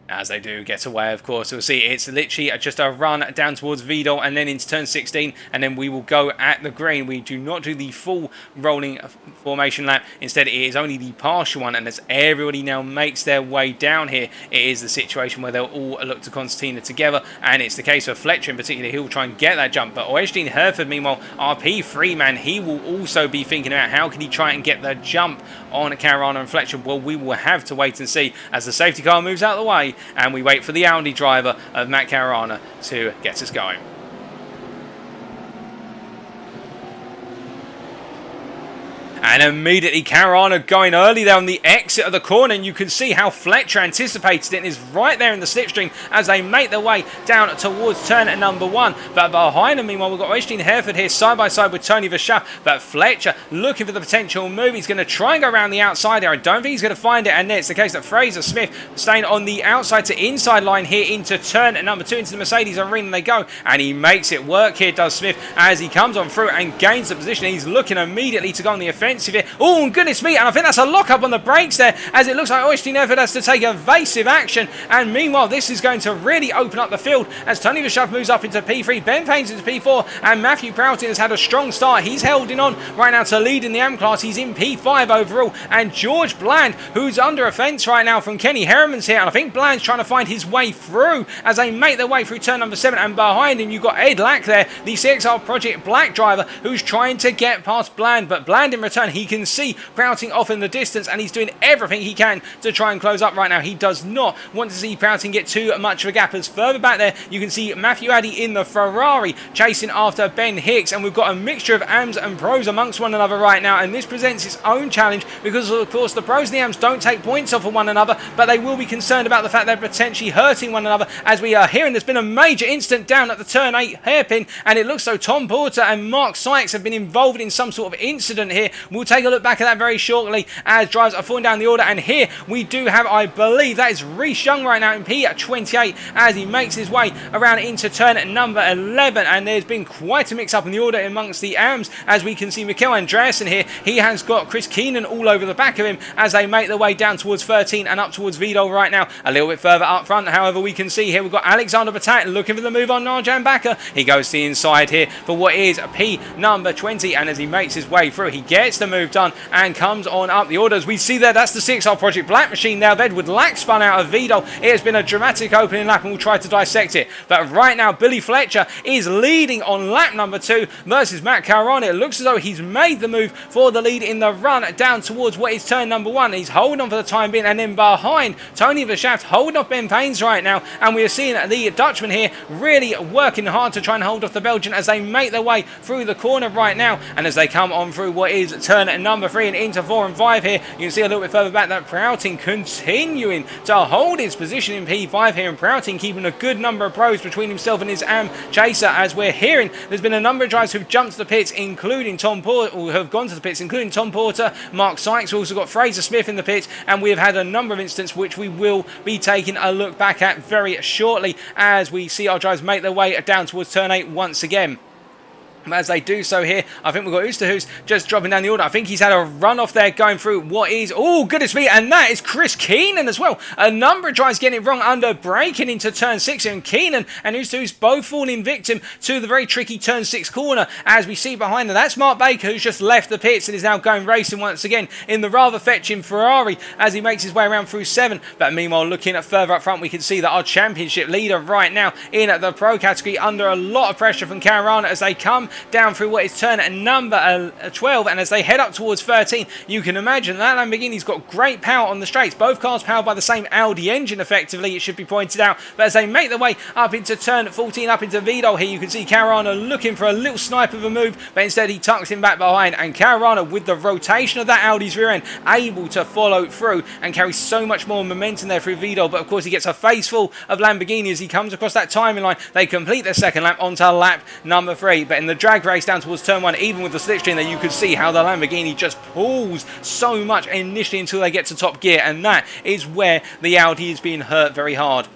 Speaker 1: As they do get away, of course, we'll see it's literally just a run down towards Vidal and then into turn 16, and then we will go at the green. We do not do the full rolling formation lap. Instead, it is only the partial one, and as everybody now makes their way down here, it is the situation where they'll all look to concertina together, and it's the case for Fletcher in particular. He'll try and get that jump, but Oystein Hereford, meanwhile, our P3 man, he will also be thinking about how can he try and get the jump on Caruana and Fletcher. Well, we will have to wait and see as the safety car moves out of the way, and we wait for the Audi driver of Matt Caruana to get us going. And immediately Caruana going early there on the exit of the corner, and you can see how Fletcher anticipated it and is right there in the slipstream as they make their way down towards turn number 1. But behind them, meanwhile, we've got Oystein Hereford here side by side with Tony Verschaft, but Fletcher looking for the potential move. He's going to try and go around the outside there. I don't think he's going to find it, and then it's the case that Fraser Smith staying on the outside to inside line here into turn number 2 into the Mercedes arena they go, and he makes it work here, does Smith, as he comes on through and gains the position. He's looking immediately to go on the offensive here. Oh, goodness me, and I think that's a lock-up on the brakes there, as it looks like Oystein Hereford has to take evasive action, and meanwhile this is going to really open up the field as Tony Verschaft moves up into P3, Ben Fains into P4, and Matthew Prouting has had a strong start. He's holding on right now to lead in the AM class. He's in P5 overall, and George Bland, who's under a fence right now from Kenny Heremans here, and I think Bland's trying to find his way through as they make their way through turn number 7, and behind him you've got Ed Lack there, the CXR Project Black driver, who's trying to get past Bland, but Bland in return, he can see Prouting off in the distance, and he's doing everything he can to try and close up right now. He does not want to see Prouting get too much of a gap, as further back there you can see Matthew Addy in the Ferrari chasing after Ben Hicks, and we've got a mixture of AMs and pros amongst one another right now, and this presents its own challenge because of course the pros and the AMs don't take points off of one another, but they will be concerned about the fact they're potentially hurting one another. As we are hearing, there's been a major incident down at the turn 8 hairpin, and it looks so Tom Porter and Mark Sykes have been involved in some sort of incident here We'll take a look back at that very shortly as drivers are falling down the order. And here we do have, I believe, that is Rhys Young right now in P28 as he makes his way around into turn number 11. And there's been quite a mix-up in the order amongst the AMs, as we can see Mikel Andreasen here. He has got Chris Keenan all over the back of him as they make their way down towards 13 and up towards Vidal right now. A little bit further up front, however, we can see here we've got Alexander Batak looking for the move on Narjan Bakker. He goes to the inside here for what is P number 20, and as he makes his way through, he gets the move done and comes on up the orders. We see there, that's the 6R Project Black machine now. Edward Lack spun out of Vidal. It has been a dramatic opening lap and we'll try to dissect it. But right now, Billy Fletcher is leading on lap number 2 versus Matt Caruana. It looks as though he's made the move for the lead in the run down towards what is turn number 1. He's holding on for the time being, and then behind, Tony Verschaft holding off Ben Paynes right now, and we are seeing the Dutchman here really working hard to try and hold off the Belgian as they make their way through the corner right now, and as they come on through what is turn number 3 and into 4 and 5 here, you can see a little bit further back that Prouting continuing to hold his position in P5 here, and Prouting keeping a good number of pros between himself and his AM chaser, as we're hearing there's been a number of drivers who've jumped to the pits, including Tom Porter, or have gone to the pits, including Tom Porter, Mark Sykes. We've also got Fraser Smith in the pits, and we have had a number of instances which we will be taking a look back at very shortly as we see our drivers make their way down towards turn 8 once again. As they do so here, I think we've got Oosterhuis just dropping down the order. I think he's had a run off there going through what is, oh goodness me, and that is Chris Keenan as well. A number of drivers getting it wrong under braking into turn 6, and Keenan and Oosterhuis both falling victim to the very tricky turn 6 corner. As we see behind them, that's Mark Baker, who's just left the pits and is now going racing once again in the rather fetching Ferrari as he makes his way around through 7. But meanwhile, looking at further up front, we can see that our championship leader right now in the pro category under a lot of pressure from Caruana as they come down through what is turn number 12, and as they head up towards 13, you can imagine that Lamborghini's got great power on the straights. Both cars powered by the same Audi engine, effectively, it should be pointed out. But as they make their way up into turn 14, up into Vidal here, you can see Caruana looking for a little snipe of a move, but instead he tucks him back behind, and Caruana, with the rotation of that Audi's rear end, able to follow through and carry so much more momentum there through Vidal. But of course he gets a face full of Lamborghini as he comes across that timing line. They complete their second lap onto lap number 3, but in the drag race down towards turn 1, even with the slipstream there, you could see how the Lamborghini just pulls so much initially until they get to top gear, and that is where the Audi is being hurt very hard.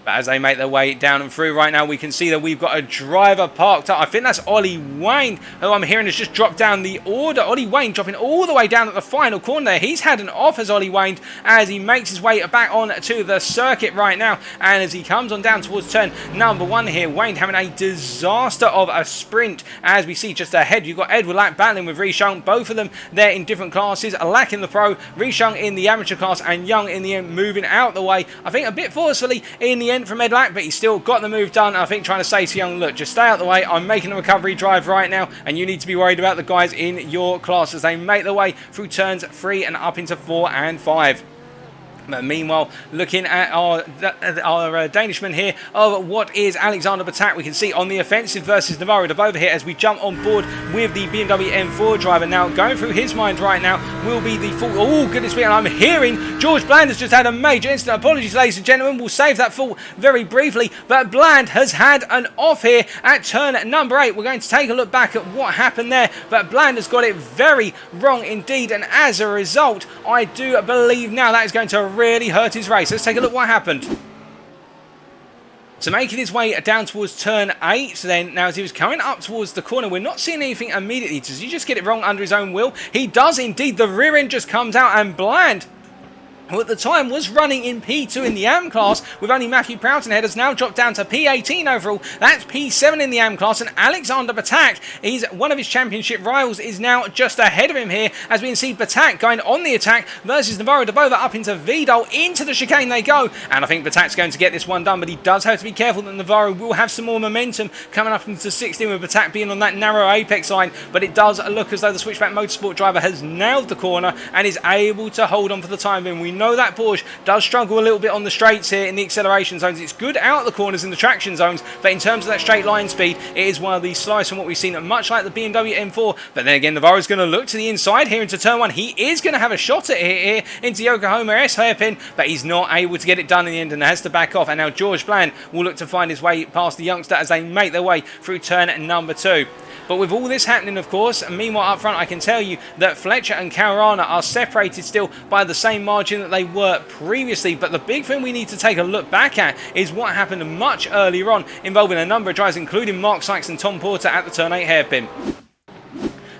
Speaker 1: But as they make their way down and through right now, we can see that we've got a driver parked up. I think that's Ollie Wayne, who I'm hearing has just dropped down the order. Ollie Wayne dropping all the way down at the final corner there. He's had an off as Ollie Wayne as he makes his way back on to the circuit right now. And as he comes on down towards turn number 1 here, Wayne having a disaster of a sprint. As we see just ahead, you've got Edward Lack battling with Rhys Young. Both of them there in different classes. Lack in the pro, Rhys Young in the amateur class, and Young in the end moving out the way. I think a bit forcefully in the end from Ed Lack, but he's still got the move done. I think trying to say to Young, look, just stay out the way. I'm making a recovery drive right now, and you need to be worried about the guys in your class as they make their way through turns 3 and up into 4 and 5. But meanwhile, looking at our Danishman here of what is Alexander Batak, we can see on the offensive versus Navarro de Bova here as we jump on board with the BMW M4 driver. Now, going through his mind right now will be the full... Oh, goodness me, and I'm hearing George Bland has just had a major incident. Apologies, ladies and gentlemen. We'll save that fault very briefly. But Bland has had an off here at turn number 8. We're going to take a look back at what happened there. But Bland has got it very wrong indeed. And as a result, I do believe now that is going to really hurt his race. Let's take a look what happened. So making his way down towards turn 8 then, now as he was coming up towards the corner, we're not seeing anything immediately. Does he just get it wrong under his own will? He does indeed. The rear end just comes out, and Bland, who at the time was running in P2 in the AM class with only Matthew Proughton ahead, has now dropped down to P18 overall. That's P7 in the AM class, and Alexander Batak, he's one of his championship rivals, is now just ahead of him here as we can see Batak going on the attack versus Navarro de Bova up into Vidal. Into the chicane they go, and I think Batak's going to get this one done, but he does have to be careful that Navarro will have some more momentum coming up into 16 with Batak being on that narrow apex line. But it does look as though the Switchback Motorsport driver has nailed the corner and is able to hold on for the time being. We know that Porsche does struggle a little bit on the straights here in the acceleration zones. It's good out the corners in the traction zones, but in terms of that straight line speed, it is one of these slides from what we've seen, much like the BMW M4. But then again, Navarro's going to look to the inside here into turn 1. He is going to have a shot at it here into Yokohama S hairpin, but he's not able to get it done in the end and has to back off. And now George Bland will look to find his way past the youngster as they make their way through turn number 2. But with all this happening, of course, and meanwhile up front, I can tell you that Fletcher and Caruana are separated still by the same margin that they were previously. But the big thing we need to take a look back at is what happened much earlier on, involving a number of drivers, including Mark Sykes and Tom Porter at the turn 8 hairpin.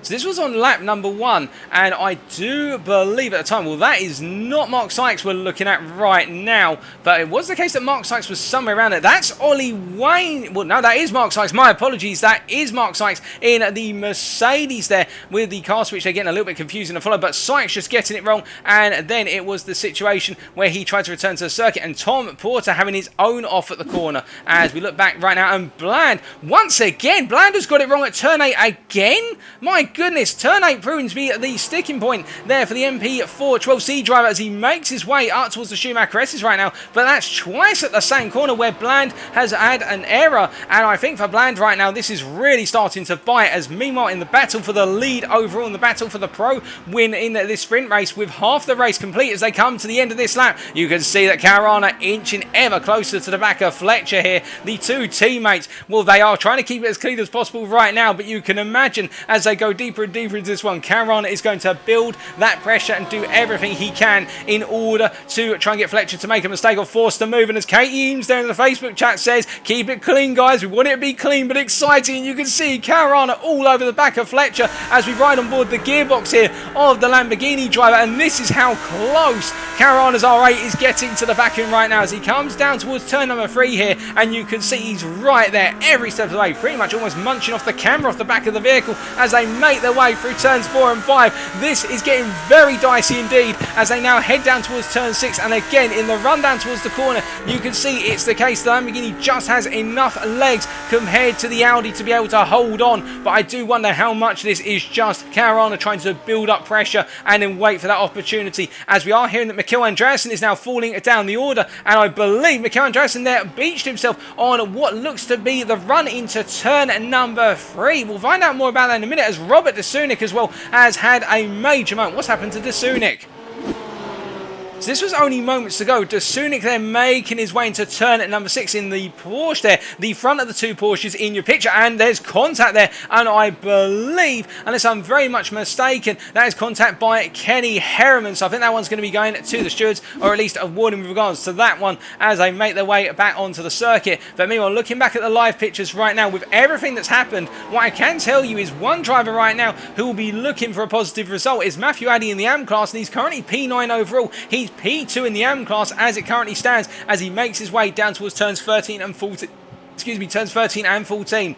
Speaker 1: So this was on lap number 1, and I do believe at the time, well, that is not Mark Sykes we're looking at right now, but it was the case that Mark Sykes was somewhere around it. That's Ollie Wayne. Well, no, that is Mark Sykes. My apologies. That is Mark Sykes in the Mercedes there with the car switch. They're getting a little bit confusing to follow, but Sykes just getting it wrong, and then it was the situation where he tried to return to the circuit, and Tom Porter having his own off at the corner. As we look back right now, and Bland, once again, Bland has got it wrong at turn 8 again? My goodness, turn 8 proving to be the sticking point there for the MP412C driver as he makes his way up towards the Schumacher S's right now, but that's twice at the same corner where Bland has had an error, and I think for Bland right now this is really starting to bite, as meanwhile in the battle for the lead overall, in the battle for the pro win in this sprint race, with half the race complete as they come to the end of this lap, you can see that Caruana inching ever closer to the back of Fletcher here. The two teammates, well, they are trying to keep it as clean as possible right now, but you can imagine as they go deeper and deeper into this one, Caruana is going to build that pressure and do everything he can in order to try and get Fletcher to make a mistake or force the move. And as Katie Eames there in the Facebook chat says, keep it clean, guys. We want it to be clean but exciting. And you can see Caruana all over the back of Fletcher as we ride on board the gearbox here of the Lamborghini driver. And this is how close Caruana's R8 is getting to the back of him right now as he comes down towards turn number 3 here. And you can see he's right there every step of the way, pretty much almost munching off the camera off the back of the vehicle as they make their way through turns 4 and 5. This is getting very dicey indeed as they now head down towards turn 6, and again in the run down towards the corner you can see it's the case the Lamborghini just has enough legs compared to the Audi to be able to hold on, but I do wonder how much this is just Caruana trying to build up pressure and then wait for that opportunity, as we are hearing that Mikael Andreasen is now falling down the order, and I believe Mikael Andreasen there beached himself on what looks to be the run into turn number 3. We'll find out more about that in a minute, as Robert De Sunik as well has had a major moment. What's happened to De Sunik? So this was only moments ago. De Sunik there making his way into turn at number 6 in the Porsche there. The front of the two Porsches in your picture, and there's contact there. And I believe, unless I'm very much mistaken, that is contact by Kenny Herriman. So I think that one's going to be going to the stewards, or at least a warning with regards to that one as they make their way back onto the circuit. But meanwhile, looking back at the live pictures right now, with everything that's happened, what I can tell you is one driver right now who will be looking for a positive result is Matthew Addy in the AM class, and he's currently P9 overall. He's P2 in the AM class as it currently stands, as he makes his way down towards turns 13 and 14. Turns 13 and 14.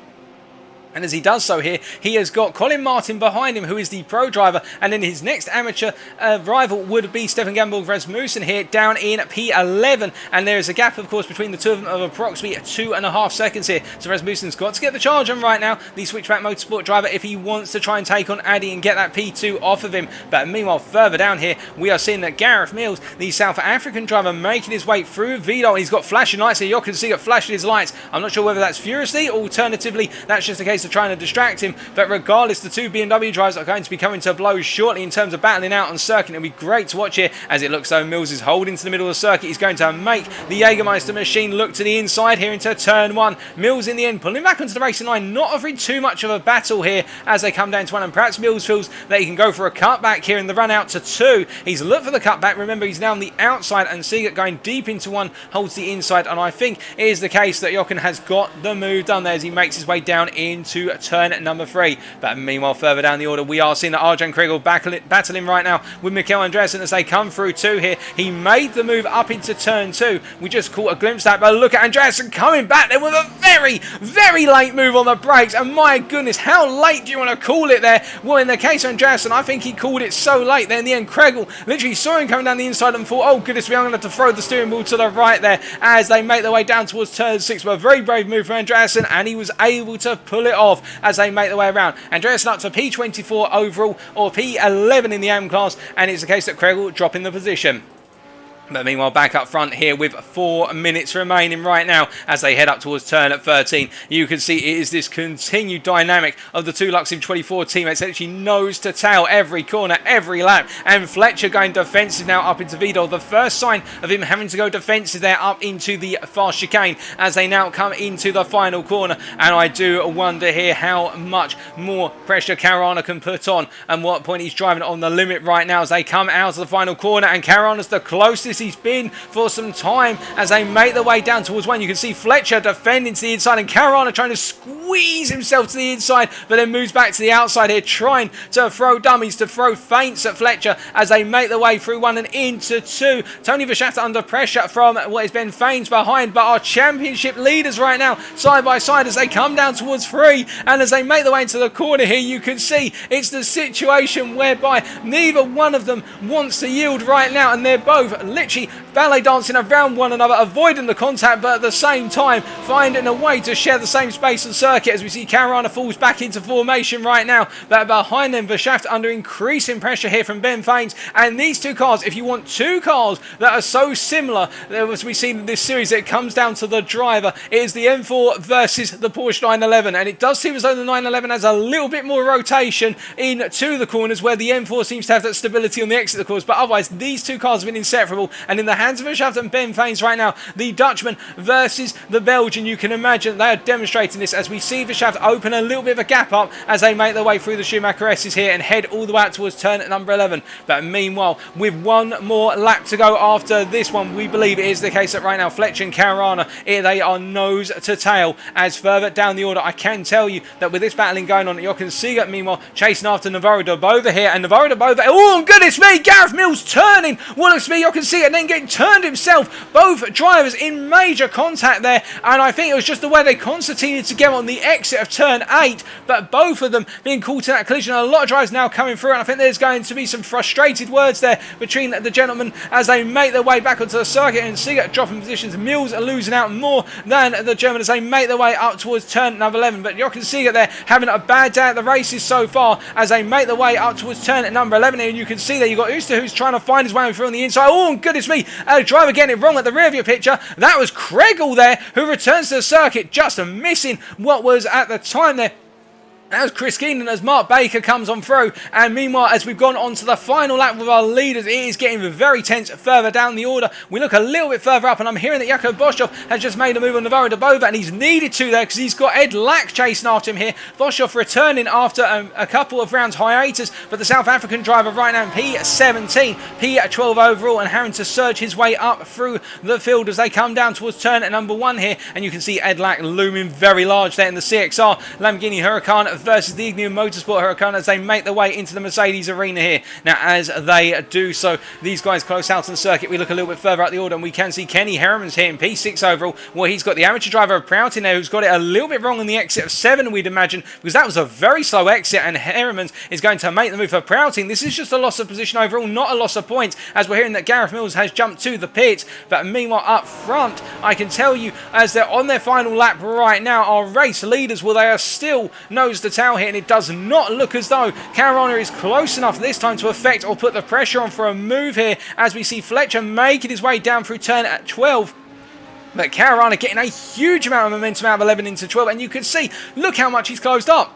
Speaker 1: And as he does so here, he has got Colin Martin behind him, who is the pro driver, and then his next amateur rival would be Stefan Gamborg Rasmussen here down in P11, and there is a gap of course between the two of them of approximately 2.5 seconds here, so Rasmussen's got to get the charge on right now, the Switchback Motorsport driver, if he wants to try and take on Addy and get that P2 off of him. But meanwhile, further down here, we are seeing that Gareth Mills, the South African driver, making his way through Vidal. He's got flashing lights here. You can see it flashing his lights. I'm not sure whether that's furiously, or alternatively that's just a case of trying to distract him, but regardless, the two BMW drivers are going to be coming to blows shortly in terms of battling out on circuit. It'll be great to watch here as it looks though Mills is holding to the middle of the circuit. He's going to make the Jägermeister machine look to the inside here into turn 1. Mills in the end pulling back onto the racing line, not offering too much of a battle here as they come down to 1, and perhaps Mills feels that he can go for a cutback here in the run out to 2. He's looked for the cutback. Remember, he's now on the outside, and Seagate going deep into 1 holds the inside, and I think it is the case that Jochen has got the move done there as he makes his way down into turn number 3. But meanwhile, further down the order, we are seeing that Arjan Kriegel battling right now with Mikael Andreasen as they come through 2 here. He made the move up into turn 2. We just caught a glimpse of that, but look at Andreasen coming back there with a very, very late move on the brakes. And my goodness, how late do you want to call it there? Well, in the case of Andreasen, I think he called it so late there in the end. Kriegel literally saw him coming down the inside and thought, oh goodness me, I'm going to have to throw the steering wheel to the right there as they make their way down towards turn 6. But a very brave move for Andreasen, and he was able to pull it off as they make their way around. Andreasen up to P24 overall, or P11 in the AM class, and it's the case that Kriegel dropping the position. But meanwhile, back up front here with 4 minutes remaining right now as they head up towards turn at 13. You can see it is this continued dynamic of the two Luxem 24 teammates, actually nose to tail every corner, every lap. And Fletcher going defensive now up into Vidal. The first sign of him having to go defensive there up into the fast chicane as they now come into the final corner. And I do wonder here how much more pressure Caruana can put on, and what point he's driving on the limit right now as they come out of the final corner, and Caruana's the closest he's been for some time as they make their way down towards one. You can see Fletcher defending to the inside, and Caruana trying to squeeze himself to the inside, but then moves back to the outside here, trying to throw dummies, to throw feints at Fletcher as they make their way through one and into two. Tony Verschafter under pressure from what has been feints behind, but our championship leaders right now side by side as they come down towards three, and as they make their way into the corner here, you can see it's the situation whereby neither one of them wants to yield right now, and they're both literally ballet dancing around one another, avoiding the contact, but at the same time finding a way to share the same space and circuit. As we see Caruana falls back into formation right now, but behind them Verschafter under increasing pressure here from Ben Faines. And these two cars, if you want two cars that are so similar as we've seen in this series, it comes down to the driver. It is the M4 versus the Porsche 911, and it does seem as though the 911 has a little bit more rotation into the corners, where the M4 seems to have that stability on the exit of the course. But otherwise, these two cars have been inseparable, and in the hands of Verschafter and Ben Faines right now, the Dutchman versus the Belgian. You can imagine they are demonstrating this as we see Verschafter open a little bit of a gap up as they make their way through the Schumacher S's here and head all the way out towards turn number 11. But meanwhile, with one more lap to go after this one, we believe it is the case that right now Fletcher and Caruana, they are nose to tail. As further down the order, I can tell you that with this battling going on, Jochen Siegert meanwhile chasing after Navarro de Bova here, and Navarro de Bova, oh goodness me, Gareth Mills turning what looks to be Jochen Siegert and then getting turned himself. Both drivers in major contact there, and I think it was just the way they concertinaed together on the exit of turn 8, but both of them being caught in that collision. A lot of drivers now coming through, and I think there's going to be some frustrated words there between the gentlemen as they make their way back onto the circuit, and Siegert dropping positions. Mills are losing out more than the German as they make their way up towards turn number 11, but Jochen Siegert there having a bad day at the races so far as they make their way up towards turn number 11 here, and you can see there you've got Uster who's trying to find his way through on the inside. Oh goodness me, a driver getting it wrong at the rear view picture. That was Kregel there who returns to the circuit, just missing what was at the time there. That was Chris Keenan as Mark Baker comes on through. And meanwhile, as we've gone on to the final lap with our leaders, it is getting very tense further down the order. We look a little bit further up, and I'm hearing that Jakob Boschoff has just made a move on Navarro de Bova, and he's needed to there because he's got Ed Lack chasing after him here. Boschoff returning after a couple of rounds hiatus, but the South African driver right now in P17, P12 overall, and having to surge his way up through the field as they come down towards turn number 1 here. And you can see Ed Lack looming very large there in the CXR Lamborghini Huracan versus the Ignium Motorsport Huracan as they make their way into the Mercedes arena here. Now, as they do so, these guys close out on the circuit. We look a little bit further out the order, and we can see Kenny Heremans here in P6 overall. Well, he's got the amateur driver of Proutin there who's got it a little bit wrong on the exit of 7, we'd imagine, because that was a very slow exit, and Heremans is going to make the move for Proutin. This is just a loss of position overall, not a loss of points, as we're hearing that Gareth Mills has jumped to the pit. But meanwhile, up front, I can tell you, as they're on their final lap right now, our race leaders, well, they are still nose to tail here, and it does not look as though Caruana is close enough this time to affect or put the pressure on for a move here, as we see Fletcher making his way down through turn at 12. But Caruana getting a huge amount of momentum out of 11 into 12, and you can see, look how much he's closed up.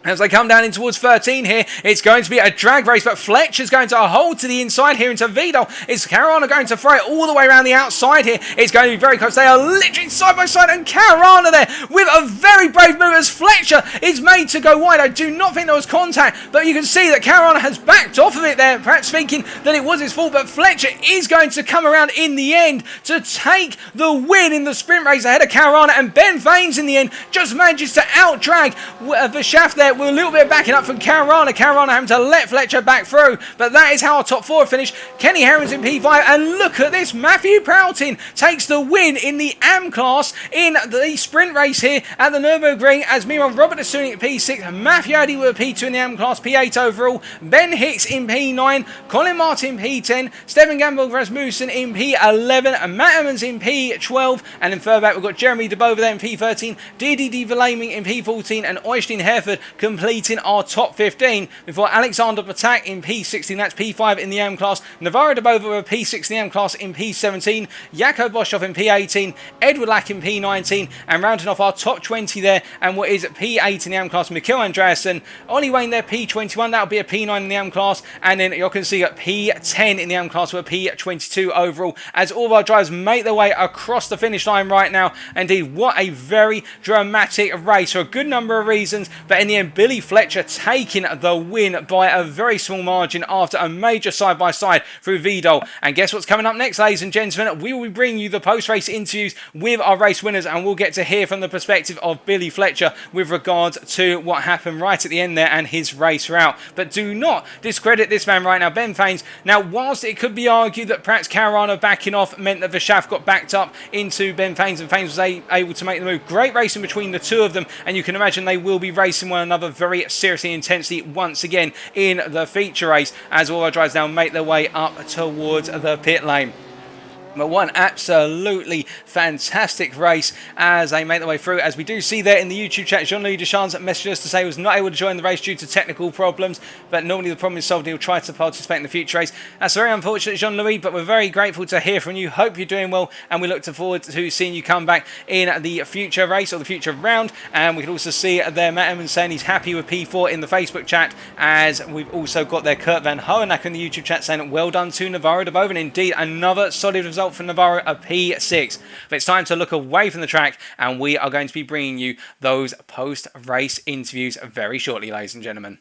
Speaker 1: As they come down in towards 13 here, it's going to be a drag race, but Fletcher's going to hold to the inside here into Vidal. Is Caruana going to throw it all the way around the outside here? It's going to be very close. They are literally side by side, and Caruana there with a very brave move as Fletcher is made to go wide. I do not think there was contact, but you can see that Caruana has backed off of it there, perhaps thinking that it was his fault, but Fletcher is going to come around in the end to take the win in the sprint race ahead of Caruana, and Ben Faines in the end just manages to out-drag Verschafter there with a little bit of backing up from Caruana. Caruana having to let Fletcher back through, but that is how our top 4 finish. Kenny Heremans in P5, and look at this, Matthew Proutin takes the win in the AM class in the sprint race here at the Nürburgring, as meanwhile Robert Asuni at P6, Matthew Addy with a P2 in the AM class, P8 overall, Ben Hicks in P9, Colin Martin P10, Stefan Gamble Rasmussen in P11, and Matt Emmons in P12, and then further back we've got Jeremy de Bova there in P13, DDD Verlaming in P14, and Oystein Hereford completing our top 15 before Alexander Patak in P16, that's P5 in the AM class, Navarro de Bova with a P6 in the AM class in P17, Jakob Boschoff in P18, Edward Lack in P19, and rounding off our top 20 there, and what is P8 in the AM class, Mikkel Andreasen. Ollie Wayne there, P21, that'll be a P9 in the AM class. And then you can see at P10 in the AM class with a P22 overall, as all of our drivers make their way across the finish line right now. Indeed, what a very dramatic race for a good number of reasons. But in the end, Billy Fletcher taking the win by a very small margin after a major side-by-side through Vidal. And guess what's coming up next, ladies and gentlemen? We will be bringing you the post-race interviews with our race winners, and we'll get to hear from the perspective of Billy Fletcher with regards to what happened right at the end there and his race route. But do not discredit this man right now, Ben Fanes. Now, whilst it could be argued that perhaps Caruana backing off meant that the shaft got backed up into Ben Fanes and Fanes was able to make the move, great racing between the two of them, and you can imagine they will be racing one another very seriously and intensely once again in the feature race as all our drivers now make their way up towards the pit lane. But one absolutely fantastic race as they make their way through. As we do see there in the YouTube chat, Jean-Louis Deschamps messaged us to say he was not able to join the race due to technical problems, but normally the problem is solved and he'll try to participate in the future race. That's very unfortunate, Jean-Louis, but we're very grateful to hear from you. Hope you're doing well, and we look forward to seeing you come back in the future race or the future round. And we can also see there Matt Emmons saying he's happy with P4 in the Facebook chat, as we've also got there Kurt Van Hoenack in the YouTube chat saying well done to Navarro de Boven. Indeed, another solid result for Navarro, a P6. But it's time to look away from the track, and we are going to be bringing you those post-race interviews very shortly, ladies and gentlemen.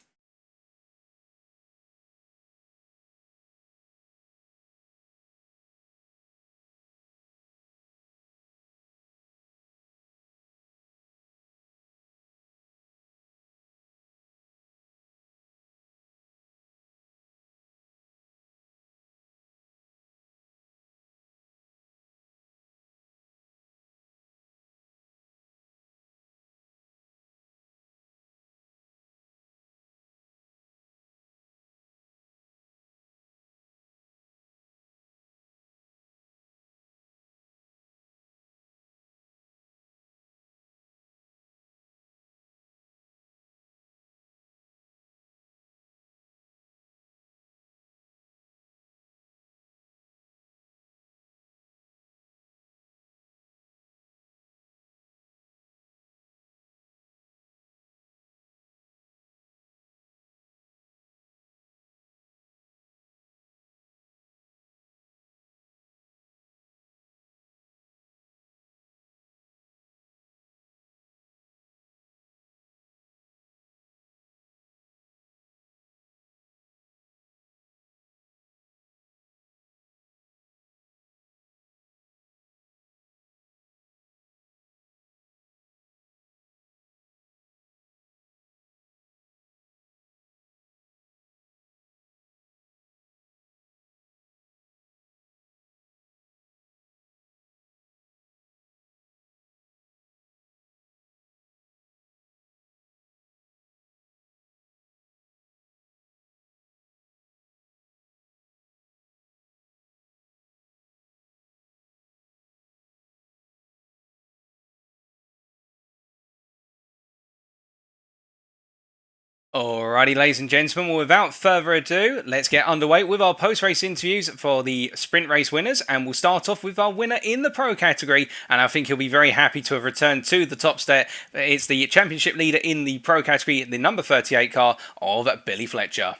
Speaker 1: Alrighty, ladies and gentlemen, well, without further ado, let's get underway with our post-race interviews for the sprint race winners, and we'll start off with our winner in the pro category, and I think he'll be very happy to have returned to the top step. It's the championship leader in the pro category, the number 38 car of Billy Fletcher.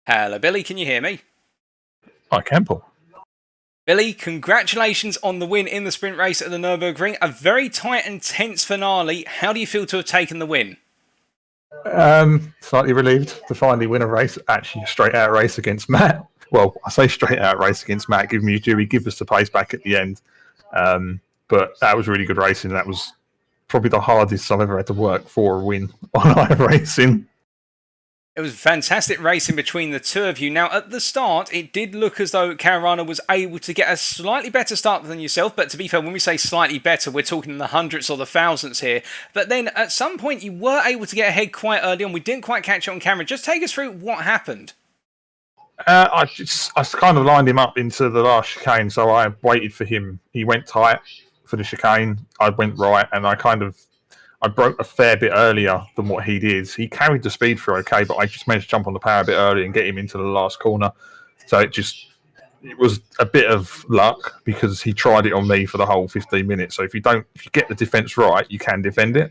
Speaker 1: Hello, Billy, can you hear me?
Speaker 2: I can, Paul.
Speaker 1: Billy, congratulations on the win in the sprint race at the Nürburgring. A very tight and tense finale. How do you feel to have taken the win?
Speaker 2: Slightly relieved to finally win a race, actually a straight out race against Matt. Well, I say straight out race against Matt, give me due, he give us the pace back at the end. But that was really good racing. That was probably the hardest I've ever had to work for a win on iRacing.
Speaker 1: It was fantastic racing between the two of you. Now, at the start, it did look as though Caruana was able to get a slightly better start than yourself. But to be fair, when we say slightly better, we're talking the hundreds or the thousands here. But then at some point, you were able to get ahead quite early on. We didn't quite catch it on camera. Just take us through what happened.
Speaker 2: I kind of lined him up into the last chicane, so I waited for him. He went tight for the chicane. I went right, and I broke a fair bit earlier than what he did. He carried the speed through okay, but I just managed to jump on the power a bit early and get him into the last corner. So it was a bit of luck because he tried it on me for the whole 15 minutes. So if you get the defense right, you can defend it.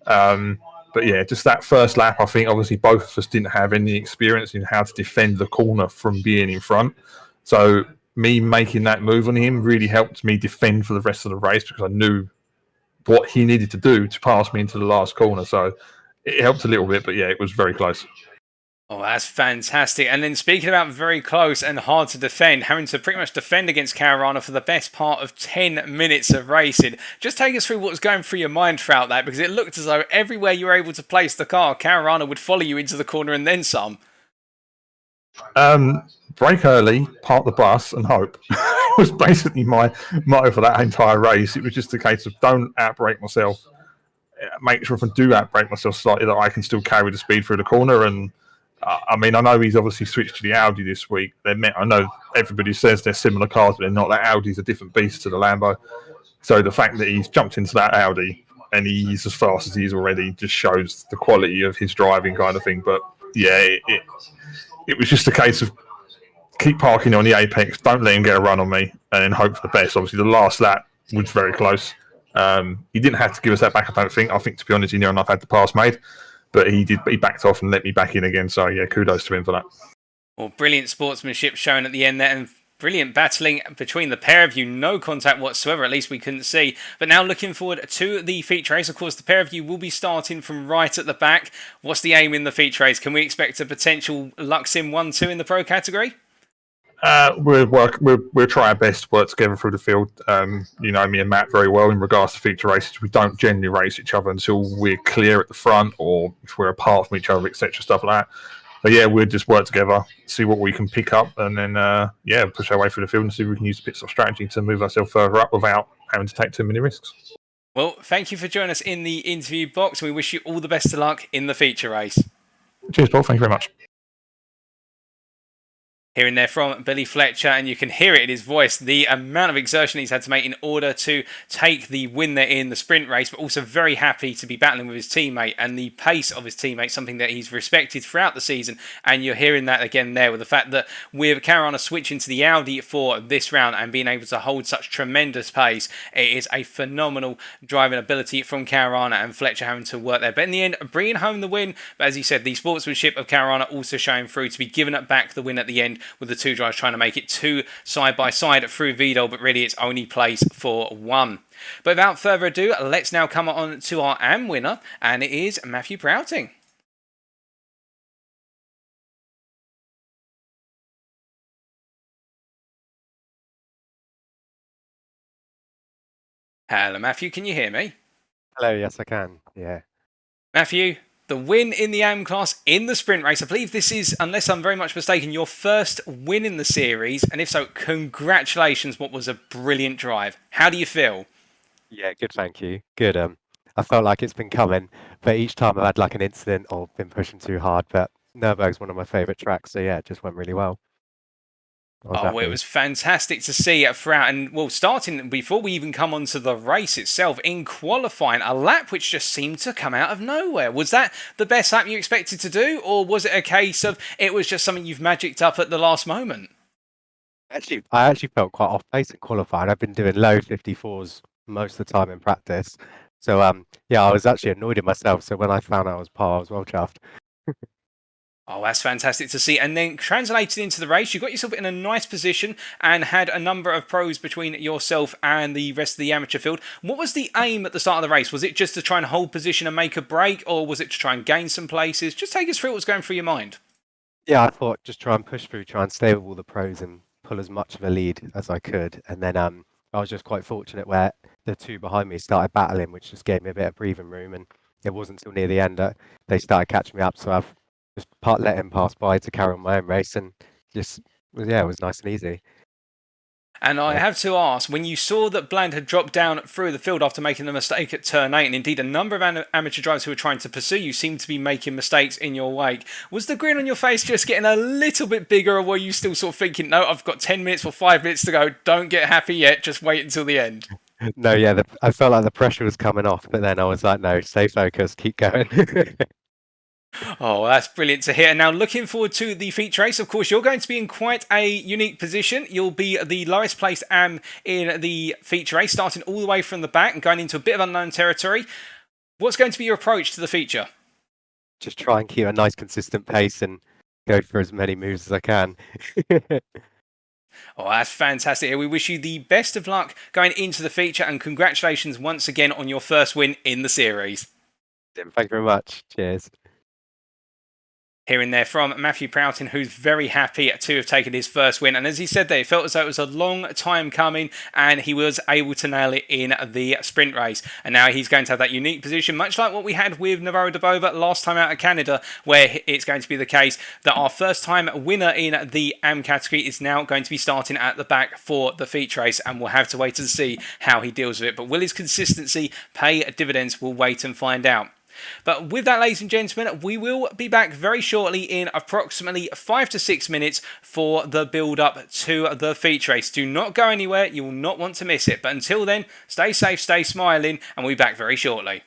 Speaker 2: But yeah, just that first lap, I think obviously both of us didn't have any experience in how to defend the corner from being in front. So me making that move on him really helped me defend for the rest of the race because I knew what he needed to do to pass me into the last corner. So it helped a little bit, but yeah, it was very close.
Speaker 1: Oh, that's fantastic. And then speaking about very close and hard to defend, having to pretty much defend against Caruana for the best part of 10 minutes of racing. Just take us through what was going through your mind throughout that, because it looked as though everywhere you were able to place the car, Caruana would follow you into the corner and then some.
Speaker 2: Brake early, park the bus, and hope. It was basically my motto for that entire race. It was just a case of don't outbrake myself. Make sure if I do outbrake myself slightly that I can still carry the speed through the corner. And I mean, I know he's obviously switched to the Audi this week. I know everybody says they're similar cars, but they're not. That Audi's a different beast to the Lambo. So the fact that he's jumped into that Audi and he's as fast as he is already just shows the quality of his driving kind of thing. But yeah, it was just a case of keep parking on the apex, don't let him get a run on me, and then hope for the best. Obviously, the last lap was very close. He didn't have to give us that back, I don't think. I think, to be honest, he knew enough had the pass made. But he backed off and let me back in again. So, yeah, kudos to him for that.
Speaker 1: Well, brilliant sportsmanship shown at the end there, and brilliant battling between the pair of you. No contact whatsoever, at least we couldn't see. But now looking forward to the feature race. Of course, the pair of you will be starting from right at the back. What's the aim in the feature race? Can we expect a potential Luxim 1-2 in the pro category?
Speaker 2: We'll try our best to work together through the field. You know me and Matt very well in regards to feature races. We don't generally race each other until we're clear at the front or if we're apart from each other, etc. Stuff like that. But yeah, we'll just work together, see what we can pick up, and then push our way through the field and see if we can use a pit stop strategy to move ourselves further up without having to take too many risks.
Speaker 1: Well, thank you for joining us in the interview box. We wish you all the best of luck in the feature race.
Speaker 2: Cheers, Paul. Thank you very much.
Speaker 1: Hearing there from Billy Fletcher, and you can hear it in his voice, the amount of exertion he's had to make in order to take the win there in the sprint race, but also very happy to be battling with his teammate and the pace of his teammate, something that he's respected throughout the season. And you're hearing that again there with the fact that with Caruana switching to the Audi for this round and being able to hold such tremendous pace, it is a phenomenal driving ability from Caruana, and Fletcher having to work there. But in the end, bringing home the win. But as you said, the sportsmanship of Caruana also showing through to be giving it back the win at the end, with the two drivers trying to make it two side by side through Vidal, but really it's only place for one. But without further ado, let's now come on to our AM winner, and it is Matthew Prouting. Hello Matthew, can you hear me?
Speaker 3: Hello, yes I can, yeah.
Speaker 1: Matthew, the win in the AM class in the sprint race. I believe this is, unless I'm very much mistaken, your first win in the series. And if so, congratulations. What was a brilliant drive. How do you feel?
Speaker 3: Yeah, good, thank you. Good. I felt like it's been coming, but each time I've had like an incident or been pushing too hard. But Nürburgring's one of my favourite tracks, so yeah, it just went really well.
Speaker 1: Well, it was fantastic to see throughout, and well, starting before we even come on to the race itself, in qualifying, a lap which just seemed to come out of nowhere. Was that the best lap you expected to do, or was it a case of it was just something you've magicked up at the last moment?
Speaker 3: I actually felt quite off pace in qualifying. I've been doing low 54s most of the time in practice, so yeah, I was actually annoyed at myself. So when I found out I was par, I was well chuffed.
Speaker 1: Oh, that's fantastic to see. And then translated into the race, you got yourself in a nice position and had a number of pros between yourself and the rest of the amateur field. What was the aim at the start of the race? Was it just to try and hold position and make a break, or was it to try and gain some places? Just take us through what was going through your mind.
Speaker 3: Yeah, I thought just try and push through, try and stay with all the pros and pull as much of a lead as I could. And then I was just quite fortunate where the two behind me started battling, which just gave me a bit of breathing room. And it wasn't until near the end that they started catching me up. So I've just let him pass by to carry on my own race, and just, yeah, it was nice and easy.
Speaker 1: And I have to ask, when you saw that Bland had dropped down through the field after making a mistake at turn 8, and indeed a number of amateur drivers who were trying to pursue you seemed to be making mistakes in your wake, was the grin on your face just getting a little bit bigger, or were you still sort of thinking, no, I've got 10 minutes or 5 minutes to go, don't get happy yet, just wait until the end?
Speaker 3: No, yeah, I felt like the pressure was coming off, but then I was like, no, stay focused, keep going.
Speaker 1: Oh, that's brilliant to hear. Now, looking forward to the feature race. Of course, you're going to be in quite a unique position. You'll be the lowest placed AM in the feature race, starting all the way from the back and going into a bit of unknown territory. What's going to be your approach to the feature?
Speaker 3: Just try and keep a nice consistent pace and go for as many moves as I can.
Speaker 1: Oh, that's fantastic. We wish you the best of luck going into the feature, and congratulations once again on your first win in the series.
Speaker 3: Thank you very much. Cheers.
Speaker 1: Hearing there from Matthew Proughton, who's very happy to have taken his first win. And as he said there, it felt as though it was a long time coming, and he was able to nail it in the sprint race. And now he's going to have that unique position, much like what we had with Navarro de Bova last time out of Canada, where it's going to be the case that our first time winner in the AM category is now going to be starting at the back for the feature race, and we'll have to wait and see how he deals with it. But will his consistency pay dividends? We'll wait and find out. But with that, ladies and gentlemen, we will be back very shortly in approximately 5 to 6 minutes for the build-up to the feature race. Do not go anywhere. You will not want to miss it. But until then, stay safe, stay smiling, and we'll be back very shortly.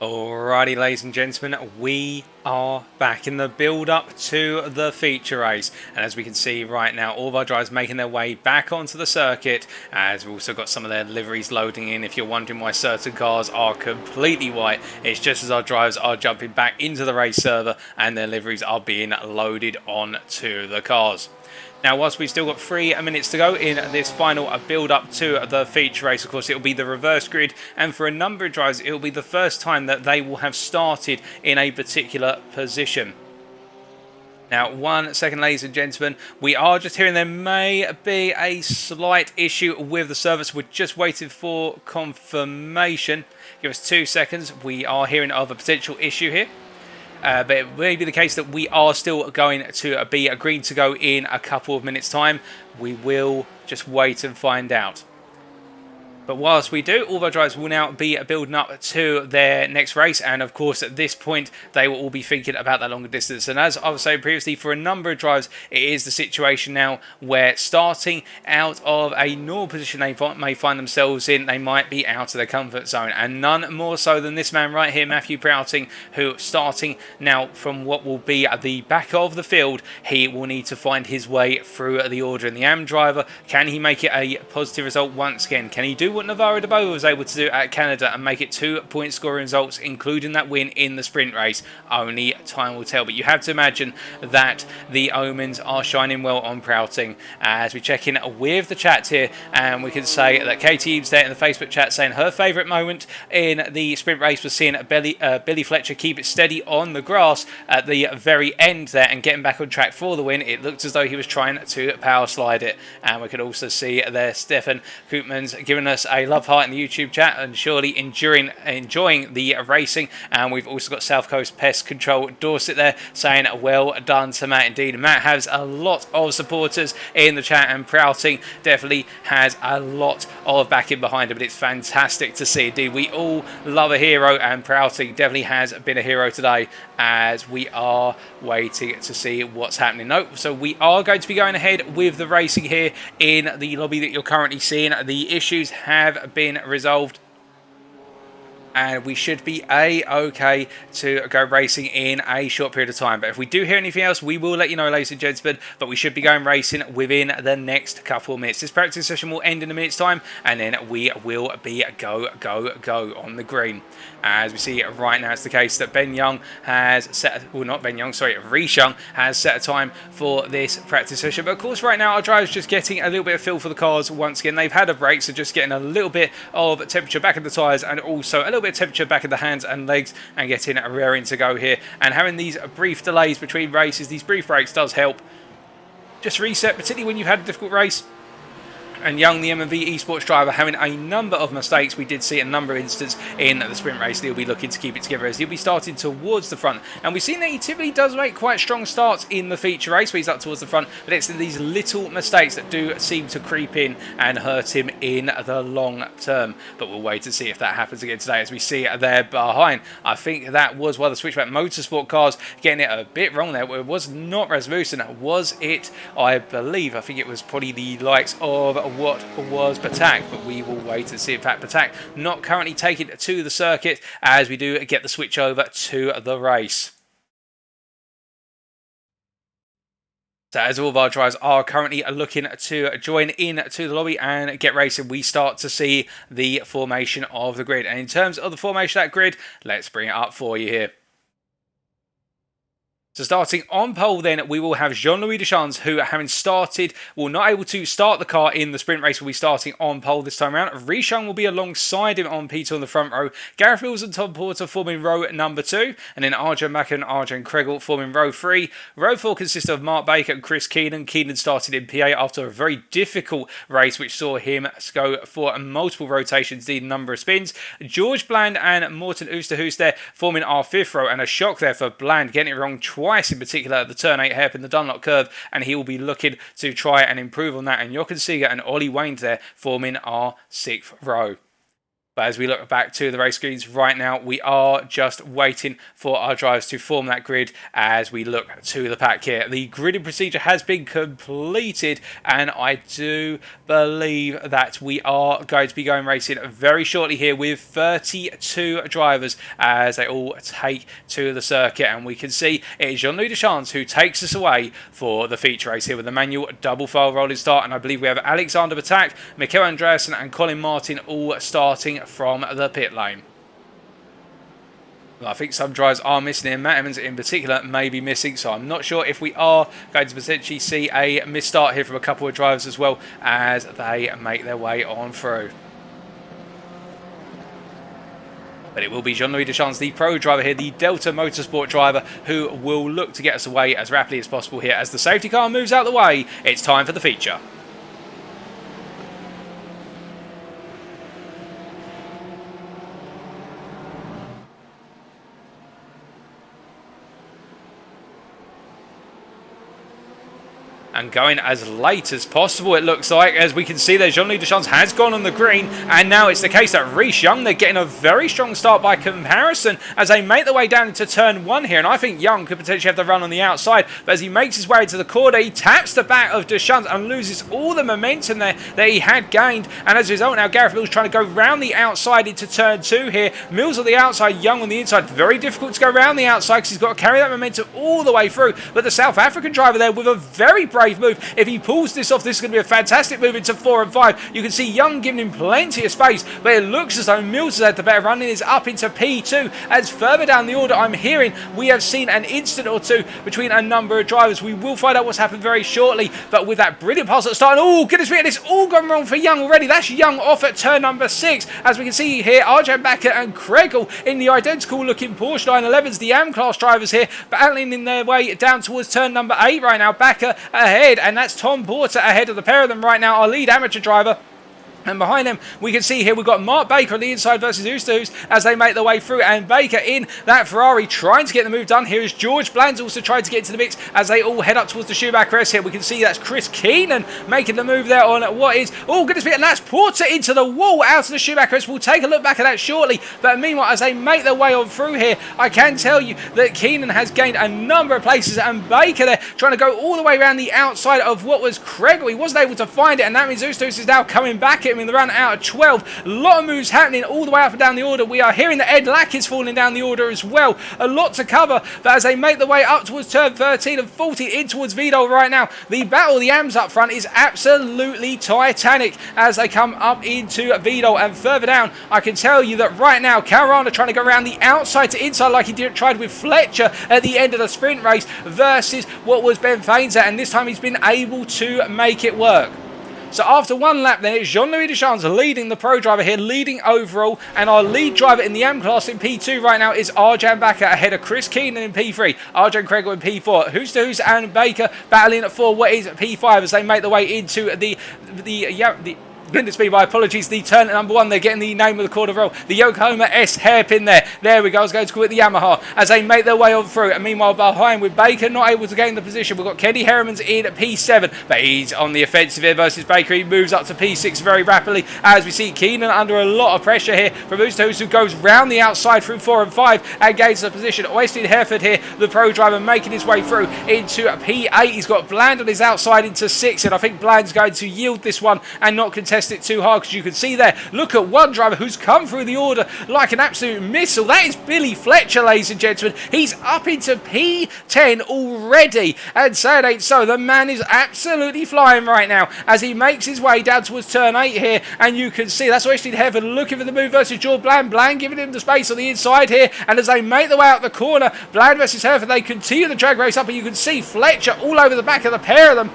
Speaker 1: Alrighty, ladies and gentlemen, we are back in the build-up to the feature race, and as we can see right now, all of our drivers making their way back onto the circuit, as we've also got some of their liveries loading in. If you're wondering why certain cars are completely white, it's just as our drivers are jumping back into the race server and their liveries are being loaded onto the cars. Now, whilst we've still got 3 minutes to go in this final build-up to the feature race, of course, it will be the reverse grid, and for a number of drivers, it will be the first time that they will have started in a particular position. Now, 1 second, ladies and gentlemen, we are just hearing there may be a slight issue with the service. We're just waiting for confirmation. Give us 2 seconds. We are hearing of a potential issue here. But it may be the case that we are still going to be agreed to go in a couple of minutes' time. We will just wait and find out. But whilst we do, all of our drivers will now be building up to their next race, and of course at this point they will all be thinking about that longer distance. And as I was saying previously, for a number of drivers it is the situation now where starting out of a normal position they may find themselves in, they might be out of their comfort zone, and none more so than this man right here, Matthew Prouting, who starting now from what will be at the back of the field, he will need to find his way through the order. And the AM driver, can he make it a positive result once again? Can he do what Navarro de Boer was able to do at Canada and make it 2-point scoring results, including that win in the sprint race? Only time will tell. But you have to imagine that the omens are shining well on Prouting. As we check in with the chat here, and we can say that Katie Eames there in the Facebook chat saying her favourite moment in the sprint race was seeing Billy Fletcher keep it steady on the grass at the very end there and getting back on track for the win. It looked as though he was trying to power slide it. And we could also see there Stefan Koopmans giving us a love heart in the YouTube chat and surely enjoying the racing. And we've also got South Coast Pest Control Dorset there saying well done to Matt indeed. Matt has a lot of supporters in the chat, and Prouting definitely has a lot of backing behind him, but it's fantastic to see indeed. We all love a hero, and Prouting definitely has been a hero today as we are waiting to see what's happening. So we are going to be going ahead with the racing here in the lobby that you're currently seeing. The issues have been resolved, and we should be okay to go racing in a short period of time. But if we do hear anything else, we will let you know, ladies and gentlemen. But we should be going racing within the next couple of minutes. This practice session will end in a minute's time, and then we will be go on the green. As we see right now, it's the case that Ben Young has set, well, not Ben Young, sorry, Reece Young has set a time for this practice session. But of course, right now, our drivers just getting a little bit of feel for the cars once again. They've had a break, so just getting a little bit of temperature back in the tyres, and also a little bit of temperature back in the hands and legs, and getting raring to go here. And having these brief delays between races, these brief breaks does help. Just reset, particularly when you've had a difficult race. And Young, the M&V esports driver, having a number of mistakes. We did see a number of instances in the sprint race. He'll be looking to keep it together as he'll be starting towards the front. And we've seen that he typically does make quite strong starts in the feature race where he's up towards the front. But it's these little mistakes that do seem to creep in and hurt him in the long term. But we'll wait to see if that happens again today, as we see there behind. I think that was one of the Switchback Motorsport cars getting it a bit wrong there. It was not Rasmussen. Was it? I think it was probably the likes of what was Patak, but we will wait and see. In fact, Patak not currently taking it to the circuit as we do get the switch over to the race. So as all of our drivers are currently looking to join in to the lobby and get racing, we start to see the formation of the grid. And in terms of the formation of that grid, let's bring it up for you here. So starting on pole then, we will have Jean-Louis Deschamps, who having started, not able to start the car in the sprint race, will be starting on pole this time around. Richon will be alongside him on P2 on the front row. Gareth Mills and Tom Porter forming row number 2. And then Arjen Bakker and Arjen Kregel forming row 3. Row 4 consists of Mark Baker and Chris Keenan. Keenan started in P8 after a very difficult race, which saw him go for multiple rotations, indeed a number of spins. George Bland and Morten Oosterhuis there forming our 5th row. And a shock there for Bland, getting it wrong twice in particular at the turn 8 hairpin, the Dunlop curve, and he will be looking to try and improve on that. And Jochen Seeger and Ollie Wayne there forming our 6th row. But as we look back to the race screens right now, we are just waiting for our drivers to form that grid as we look to the pack here. The gridding procedure has been completed, and I do believe that we are going to be going racing very shortly here with 32 drivers as they all take to the circuit. And we can see it is Jean-Louis Deschamps who takes us away for the feature race here with the manual double file rolling start. And I believe we have Alexander Batak, Mikkel Andreasen and Colin Martin all starting from the pit lane. Well, I think some drivers are missing here. Matt Emmons in particular may be missing, so I'm not sure if we are going to potentially see a missed start here from a couple of drivers as well as they make their way on through. But it will be Jean-Louis Deschamps, the pro driver here, the Delta Motorsport driver, who will look to get us away as rapidly as possible here. As the safety car moves out of the way, it's time for the feature. And going as late as possible, it looks like. As we can see there, Jean-Louis Deschamps has gone on the green. And now it's the case that Rhys Young, they're getting a very strong start by comparison as they make their way down into turn 1 here. And I think Young could potentially have the run on the outside. But as he makes his way into the corner, he taps the back of Deschamps and loses all the momentum there that he had gained. And as a result, now Gareth Mills trying to go round the outside into turn 2 here. Mills on the outside, Young on the inside. Very difficult to go round the outside because he's got to carry that momentum all the way through. But the South African driver there with a very brave move. If he pulls this off, this is going to be a fantastic move into 4 and 5. You can see Young giving him plenty of space, but it looks as though Mills has had the better run and is up into P2. As further down the order, I'm hearing we have seen an instant or two between a number of drivers. We will find out what's happened very shortly, but with that brilliant pass at the start, oh goodness me, it's all gone wrong for Young already. That's Young off at turn number 6. As we can see here, Arjen Bakker and Kregel in the identical looking Porsche 911s, the AM class drivers here, battling in their way down towards turn number 8 right now. Bakker ahead, and that's Tom Porter ahead of the pair of them right now, our lead amateur driver. And behind them, we can see here we've got Mark Baker on the inside versus Oosterhuis as they make their way through. And Baker in that Ferrari trying to get the move done. Here is George Bland's also trying to get into the mix as they all head up towards the Schumacher S here. We can see that's Chris Keenan making the move there on what is, oh goodness me, and that's Porter into the wall out of the Schumacher S. We'll take a look back at that shortly. But meanwhile, as they make their way on through here, I can tell you that Keenan has gained a number of places. And Baker there trying to go all the way around the outside of what was Kregel. He wasn't able to find it, and that means Oosterhuis is now coming back at him in the run out of 12. A lot of moves happening all the way up and down the order. We are hearing that Ed Lack is falling down the order as well. A lot to cover, but as they make their way up towards turn 13 and 14 in towards Vidal right now, the battle of the AMs up front is absolutely titanic as they come up into Vidal. And further down, I can tell you that right now Caruana trying to go around the outside to inside like he tried with Fletcher at the end of the sprint race versus what was Ben Fainzer, and this time he's been able to make it work. So after one lap then, it's Jean-Louis Deschamps leading the pro driver here, leading overall. And our lead driver in the AM class in P2 right now is Arjen Bakker ahead of Chris Keenan in P3. Arjen Kregel in P4. Oosterhuis and Baker battling for what is P5 as they make their way into the goodness me, my apologies, the turn at number 1, they're getting the name of the quarter roll, the Yokohama S hairpin there we go, I was going to call it the Yamaha, as they make their way on through. And meanwhile behind with Baker not able to gain the position, we've got Kenny Heremans in at P7, but he's on the offensive here versus Baker. He moves up to P6 very rapidly as we see Keenan under a lot of pressure here from Oosterhuis, who goes round the outside through 4 and 5 and gains the position. Westin Hereford here, the pro driver, making his way through into P8. He's got Bland on his outside into 6, and I think Bland's going to yield this one and not contest test it too hard, because you can see there, look at one driver who's come through the order like an absolute missile. That is Billy Fletcher, ladies and gentlemen. He's up into P10 already, and say it ain't so. The man is absolutely flying right now as he makes his way down towards turn 8 here, and you can see that's Wesley Heaven looking for the move versus George Bland. Bland giving him the space on the inside here, and as they make their way out the corner, Bland versus Hereford, they continue the drag race up, and you can see Fletcher all over the back of the pair of them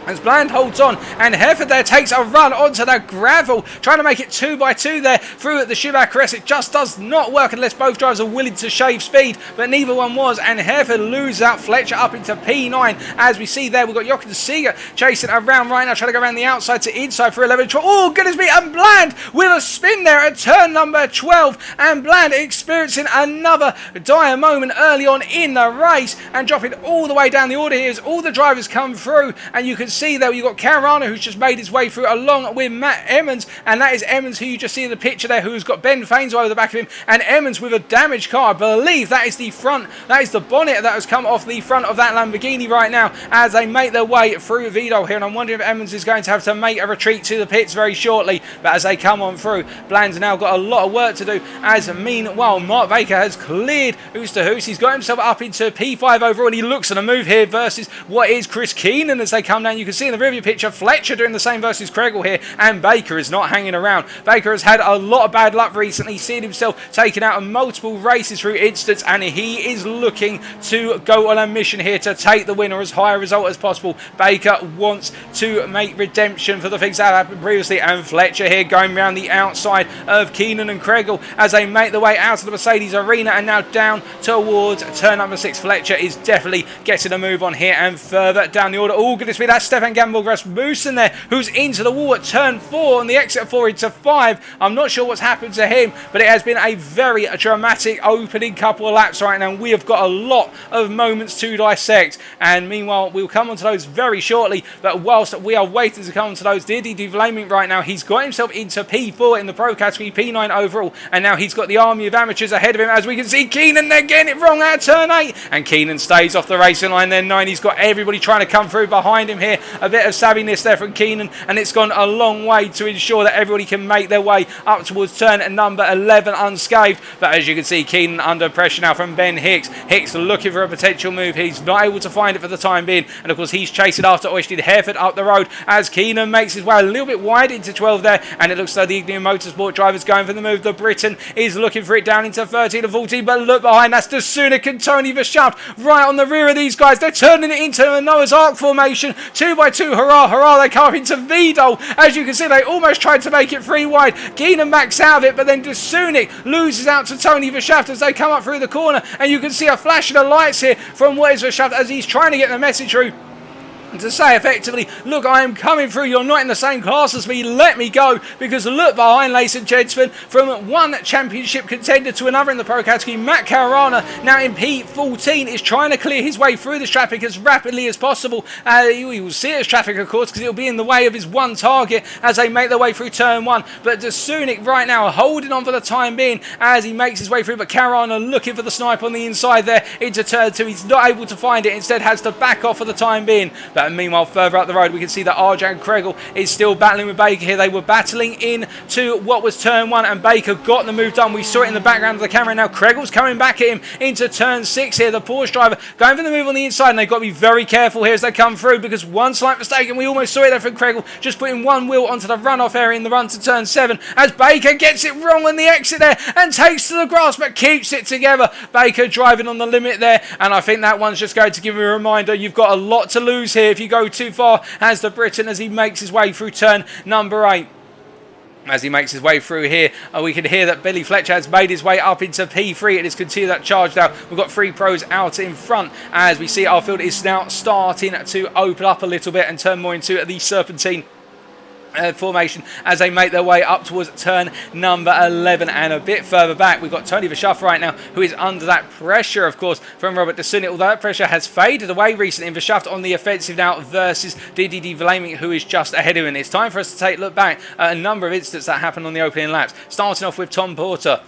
Speaker 1: as Bland holds on, and Hereford there takes a run onto the gravel, trying to make it 2x2 there through at the Shibak Crest. It just does not work unless both drivers are willing to shave speed, but neither one was, and Hereford loses out Fletcher up into P9. As we see there, we've got Jochen Seeger chasing around right now, trying to go around the outside to inside for 11. Oh, goodness me, and Bland with a spin there at turn number 12, and Bland experiencing another dire moment early on in the race, and dropping all the way down the order here as all the drivers come through, and you can see there you've got Caruana, who's just made his way through along with Matt Emmons, and that is Emmons who you just see in the picture there, who's got Ben Faines over the back of him, and Emmons with a damaged car. I believe that is the front, that is the bonnet that has come off the front of that Lamborghini right now as they make their way through Vido here, and I'm wondering if Emmons is going to have to make a retreat to the pits very shortly, but as they come on through, Bland's now got a lot of work to do, as meanwhile Mark Baker has cleared Hoos to Hoos. He's got himself up into P5 overall, and he looks at a move here versus what is Chris Keenan as they come down. You can see in the review picture Fletcher doing the same versus Kregel here, and Baker is not hanging around. Baker has had a lot of bad luck recently, seeing himself taken out of multiple races through instance, and he is looking to go on a mission here to take the win or as high a result as possible. Baker wants to make redemption for the things that happened previously, and Fletcher here going around the outside of Keenan and Kregel as they make their way out of the Mercedes arena and now down towards turn number 6. Fletcher is definitely getting a move on here and further down the order. Oh, goodness me, that's Stefan Gamble Rasmussen there, who's into the wall at turn 4 and the exit 4 into 5. I'm not sure what's happened to him, but it has been a very dramatic opening couple of laps right now. We have got a lot of moments to dissect, and meanwhile we'll come on to those very shortly. But whilst we are waiting to come on to those, Didi Devlaming right now, he's got himself into P4 in the Pro category, P9 overall, and now he's got the army of amateurs ahead of him. As we can see, Keenan, they're getting it wrong at turn 8, and Keenan stays off the racing line there. 9, he's got everybody trying to come through behind him here. A bit of savviness there from Keenan, and it's gone a long way to ensure that everybody can make their way up towards turn number 11 unscathed. But as you can see, Keenan under pressure now from Ben Hicks. Hicks looking for a potential move. He's not able to find it for the time being, and of course he's chasing after Oisted Hereford up the road as Keenan makes his way a little bit wide into 12 there, and it looks like the Ignium Motorsport driver's going for the move. The Briton is looking for it down into 13 and 14, but look behind, that's De Sunik and Tony Verschaft right on the rear of these guys. They're turning it into a Noah's Ark formation, 2x2, hurrah, hurrah. They come up into Vido. As you can see, they almost tried to make it 3 wide. Keenan backs out of it, but then De Sunik loses out to Tony Verschaft as they come up through the corner, and you can see a flash of the lights here from what is Verschaft as he's trying to get the message through to say effectively, look, I am coming through, you're not in the same class as me, let me go. Because look behind, ladies and gentlemen, from one championship contender to another in the Pro category, Matt Caruana, now in P14, is trying to clear his way through this traffic as rapidly as possible. You will see it as traffic, of course, because it will be in the way of his one target as they make their way through turn 1. But De Sunik right now holding on for the time being as he makes his way through, but Caruana looking for the snipe on the inside there into turn 2. He's not able to find it, instead has to back off for the time being. But meanwhile, further up the road, we can see that Arjan Kregel is still battling with Baker here. They were battling into what was turn 1, and Baker got the move done. We saw it in the background of the camera. Now Kregel's coming back at him into turn 6 here. The Porsche driver going for the move on the inside, and they've got to be very careful here as they come through, because one slight mistake, and we almost saw it there from Kregel, just putting one wheel onto the runoff area in the run to turn 7, as Baker gets it wrong on the exit there and takes to the grass, but keeps it together. Baker driving on the limit there, and I think that one's just going to give you a reminder, you've got a lot to lose here if you go too far, as the Briton as he makes his way through turn number 8. As he makes his way through here, we can hear that Billy Fletcher has made his way up into P3 and is continuing that charge now. We've got 3 pros out in front as we see our field is now starting to open up a little bit and turn more into the Serpentine formation as they make their way up towards turn number 11. And a bit further back, we've got Tony Verschaft right now, who is under that pressure, of course, from Robert De Sunik, although that pressure has faded away recently. And Verschaft on the offensive now versus Didi Vlaming, who is just ahead of him. It's time for us to take a look back at a number of incidents that happened on the opening laps, starting off with Tom Porter.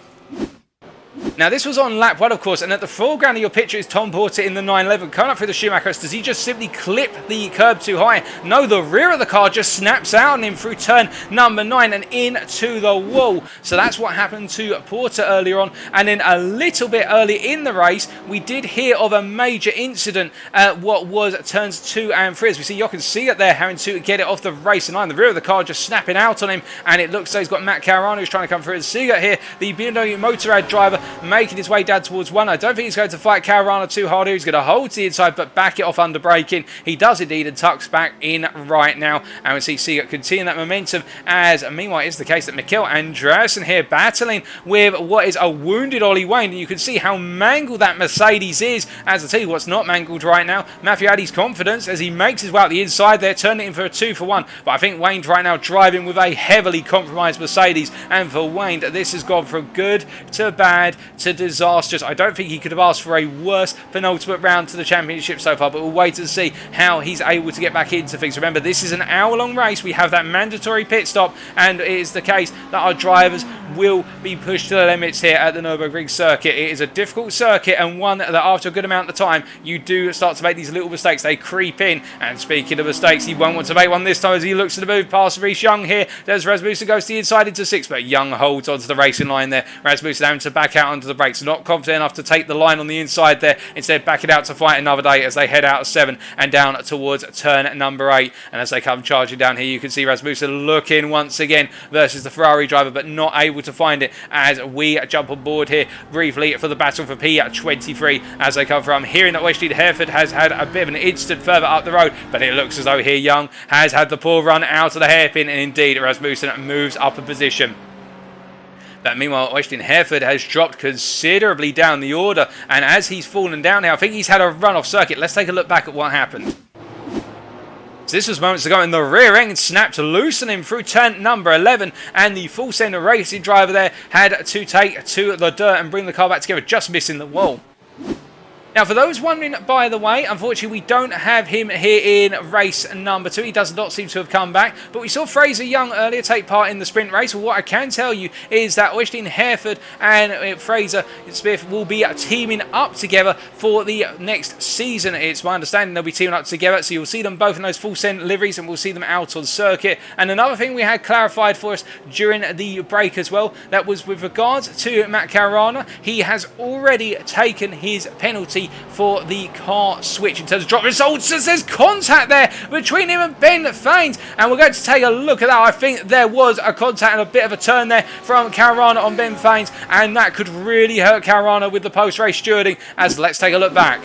Speaker 1: Now, this was on lap 1, of course, and at the foreground of your picture is Tom Porter in the 911 coming up through the Schumacher. Does he just simply clip the curb too high? No, the rear of the car just snaps out on him through turn number 9 and into the wall. So that's what happened to Porter earlier on. And then a little bit early in the race, we did hear of a major incident at what was turns 2 and 3. As we see Jochen Siegert there having to get it off the racing line. The rear of the car just snapping out on him, and it looks like he's got Matt Caruana who's trying to come through. As Siegert here, the BMW Motorrad driver, making his way down towards 1. I don't think he's going to fight Caruana too hard. He's going to hold to the inside but back it off under braking. He does indeed and tucks back in right now. And we see Siegert continuing that momentum, as meanwhile it's the case that Mikkel Andreasen here battling with what is a wounded Ollie Wayne. And you can see how mangled that Mercedes is. As I tell you what's not mangled right now, Matthew Addy's confidence as he makes his way out the inside there, turning it in for a 2 for 1. But I think Wayne's right now driving with a heavily compromised Mercedes. And for Wayne, this has gone from good to bad to disastrous. I don't think he could have asked for a worse penultimate round to the championship so far, but we'll wait and see how he's able to get back into things. Remember, this is an hour-long race. We have that mandatory pit stop, and it is the case that our drivers will be pushed to the limits here at the Nürburgring circuit. It is a difficult circuit, and one that after a good amount of time, you do start to make these little mistakes. They creep in, and speaking of mistakes, he won't want to make one this time as he looks to the move past Reece Young here. There's Rasmussen goes to the inside into 6, but Young holds onto the racing line there. Rasmussen having to back out onto the brakes, not confident enough to take the line on the inside there, instead back it out to fight another day as they head out of 7 and down towards turn number 8. And as they come charging down here, you can see Rasmussen looking once again versus the Ferrari driver, but not able to find it as we jump on board here briefly for the battle for P23 as they come from. Hearing that Wesley Hereford has had a bit of an instant further up the road, but it looks as though here Young has had the poor run out of the hairpin, and indeed Rasmussen moves up a position. But meanwhile, Wesley Hereford has dropped considerably down the order, and as he's fallen down here, I think he's had a run off circuit. Let's take a look back at what happened. So this was moments ago, and the rear end snapped loose on him through turn number 11, and the full center racing driver there had to take to the dirt and bring the car back together, just missing the wall. Now, for those wondering, by the way, unfortunately, we don't have him here in race number 2. He does not seem to have come back. But we saw Fraser Young earlier take part in the sprint race. Well, what I can tell you is that Wesley Hereford and Fraser Smith will be teaming up together for the next season. It's my understanding they'll be teaming up together. So you'll see them both in those full send liveries, and we'll see them out on circuit. And another thing we had clarified for us during the break as well, that was with regards to Matt Caruana. He has already taken his penalty for the car switch in terms of drop results. There's contact there between him and Ben Faines, and we're going to take a look at that. I think there was a contact and a bit of a turn there from Caruana on Ben Faines, and that could really hurt Caruana with the post-race stewarding. As let's take a look back.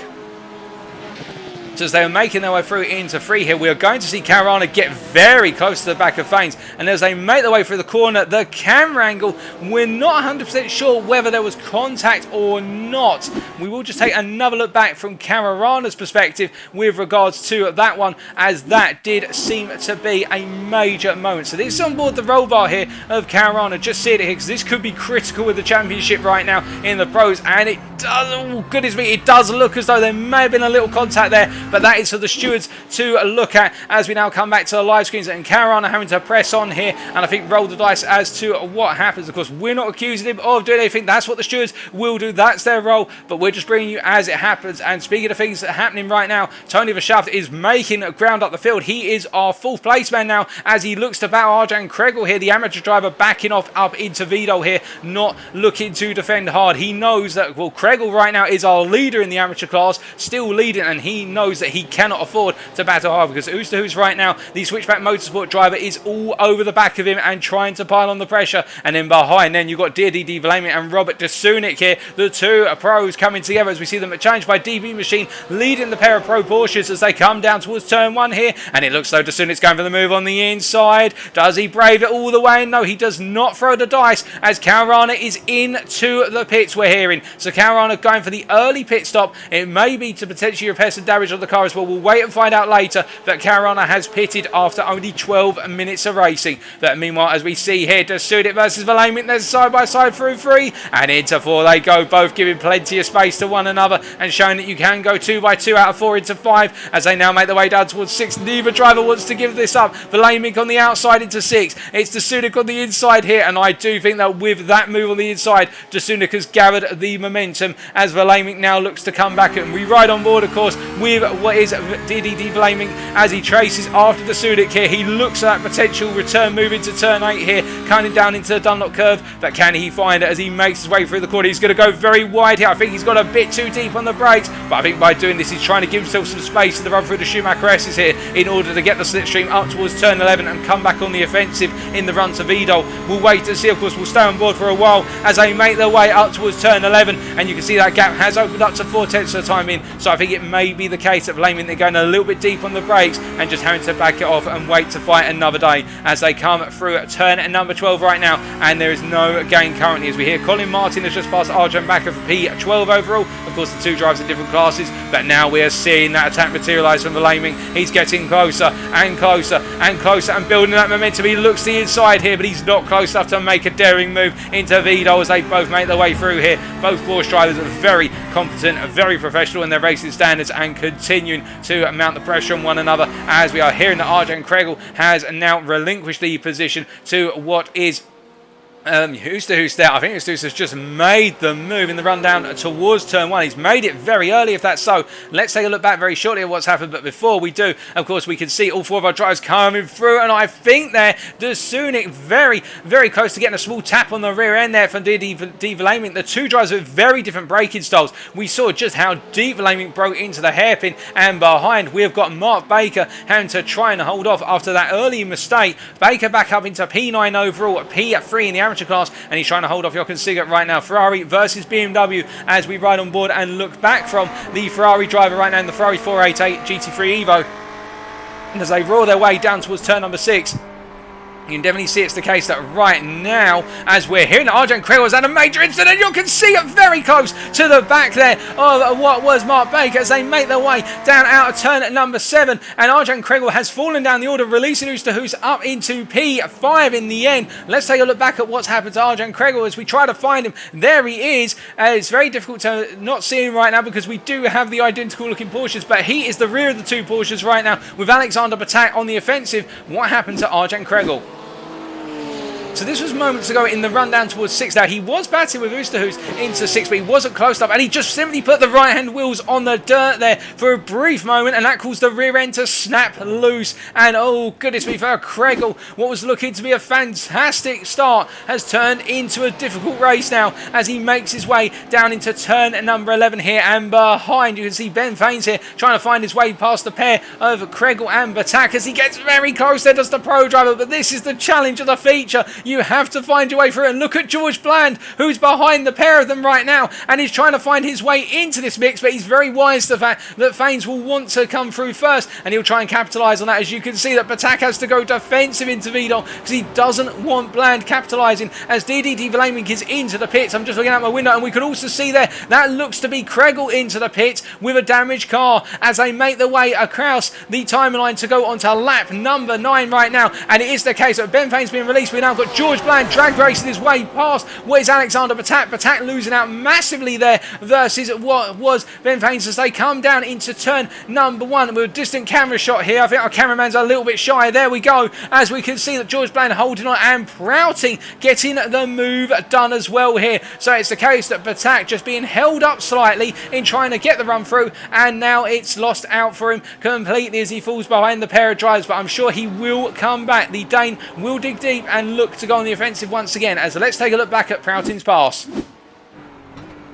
Speaker 1: So as they were making their way through into 3 here, we are going to see Caruana get very close to the back of Faines. And as they make their way through the corner, the camera angle, we're not 100% sure whether there was contact or not. We will just take another look back from Caruana's perspective with regards to that one, as that did seem to be a major moment. So this is on board the roll bar here of Caruana. Just see it here, because this could be critical with the championship right now in the pros. And it does, oh goodness me, it does look as though there may have been a little contact there. But that is for the stewards to look at as we now come back to the live screens, and Caruana having to press on here and I think roll the dice as to what happens. Of course, we're not accusing him of doing anything. That's what the stewards will do. That's their role, but we're just bringing you as it happens. And speaking of things that are happening right now, Tony Verschaft is making ground up the field. He is our 4th place man now as he looks to battle Arjan Kregel here, the amateur driver, backing off up into Vidal here, not looking to defend hard. He knows that, well, Kregel right now is our leader in the amateur class, still leading, and he knows that he cannot afford to battle hard, because Oosterhoos right now, the Switchback Motorsport driver, is all over the back of him and trying to pile on the pressure. And then behind, then you've got Deirdre De Vlaeminck and Robert De Sunik here, the 2 pros coming together as we see them challenged by DB Machine, leading the pair of pro Porsches as they come down towards turn 1 here. And it looks like De Sunik's going for the move on the inside. Does he brave it all the way? No, he does not throw the dice as Caruana is into the pits, we're hearing. So Caruana going for the early pit stop. It may be to potentially repair some damage on the car. car as well. We'll wait and find out later that Caruana has pitted after only 12 minutes of racing. But meanwhile, as we see here, Sudik versus Vlaeminck, there's side by side through 3 and into 4 they go, both giving plenty of space to one another and showing that you can go 2 by 2 out of 4 into 5 as they now make their way down towards 6. Neither driver wants to give this up. Vlaeminck on the outside into 6. It's Sudik on the inside here, and I do think that with that move on the inside, Sudik has gathered the momentum as Vlaeminck now looks to come back. And we ride on board, of course, with what is DDD Vlaeminck as he traces after Sudik here. He looks at that potential return move into turn 8 here, coming down into the Dunlop curve. But can he find it as he makes his way through the corner? He's going to go very wide here. I think he's got a bit too deep on the brakes, but I think by doing this, he's trying to give himself some space to the run through the Schumacher S's here in order to get the slipstream up towards turn 11 and come back on the offensive in the run to Vidal. We'll wait to see, of course. We'll stay on board for a while as they make their way up towards turn 11, and you can see that gap has opened up to 4/10 of the time in. So I think it may be the case that Vlaeminck, they're going a little bit deep on the brakes and just having to back it off and wait to fight another day as they come through turn number 12 right now. And there is no gain currently as we hear Colin Martin has just passed Arjan Bakker for P12 overall. Of course, the two drivers in different classes, but now we are seeing that attack materialise from Vlaeminck. He's getting closer and closer and closer and building that momentum. He looks the inside here, but he's not close enough to make a daring move into Vidal as they both make their way through here. Both Porsche drivers are very competent, very professional in their racing standards and continuing to mount the pressure on one another as we are hearing that Arjan Kregel has now relinquished the position to what is Hooster there. I think Hooster has just made the move in the run down towards turn 1. He's made it very early, if that's so. Let's take a look back very shortly at what's happened. But before we do, of course, we can see all 4 of our drivers coming through. And I think there, Sudik very, very close to getting a small tap on the rear end there from D. Vlaeminck. The two drivers with very different braking styles. We saw just how deep Vlaeminck broke into the hairpin. And behind, we have got Mark Baker having to try and hold off after that early mistake. Baker back up into P9 overall, P3 in the amateur class, and he's trying to hold off Jochen Siegert right now. Ferrari versus BMW as we ride on board and look back from the Ferrari driver right now in the Ferrari 488 GT3 Evo. And as they roar their way down towards turn number 6, you can definitely see it's the case that right now, as we're hearing that Arjan Kregel has had a major incident, you can see it very close to the back there of what was Mark Baker as they make their way down out of turn at number 7. And Arjan Kregel has fallen down the order, releasing Oosterhuis up into P5 in the end. Let's take a look back at what's happened to Arjan Kregel as we try to find him. There he is. It's very difficult to not see him right now because we do have the identical looking Porsches, but he is the rear of the two Porsches right now with Alexander Batak on the offensive. What happened to Arjan Kregel? So this was moments ago in the run down towards 6. Now, he was batting with Oosterhuis into 6, but he wasn't close enough, and he just simply put the right-hand wheels on the dirt there for a brief moment, and that caused the rear end to snap loose. And oh, goodness me, for Kregel, what was looking to be a fantastic start has turned into a difficult race now as he makes his way down into turn number 11 here. And behind, you can see Ben Faines here trying to find his way past the pair of Kregel and Batak as he gets very close there, does the pro driver. But this is the challenge of the feature. You have to find your way through, and look at George Bland, who's behind the pair of them right now, and he's trying to find his way into this mix, but he's very wise to the fact that Faines will want to come through first, and he'll try and capitalise on that. As you can see that Batak has to go defensive into Vidal because he doesn't want Bland capitalising as DDD Vlaeminck is into the pits. I'm just looking out my window, and we can also see there, that looks to be Kregel into the pits with a damaged car as they make their way across the timeline to go onto lap number 9 right now. And it is the case that Ben Faines being released. We've now got George Bland drag racing his way past what is Alexander Batak. Batak losing out massively there versus what was Ben Faines as they come down into turn number 1 with a distant camera shot here. I think our cameraman's a little bit shy. There we go, as we can see that George Bland holding on and Prouting getting the move done as well here. So it's the case that Batak just being held up slightly in trying to get the run through, and now it's lost out for him completely as he falls behind the pair of drivers. But I'm sure he will come back. The Dane will dig deep and look to go on the offensive once again. As let's take a look back at Prouting's pass.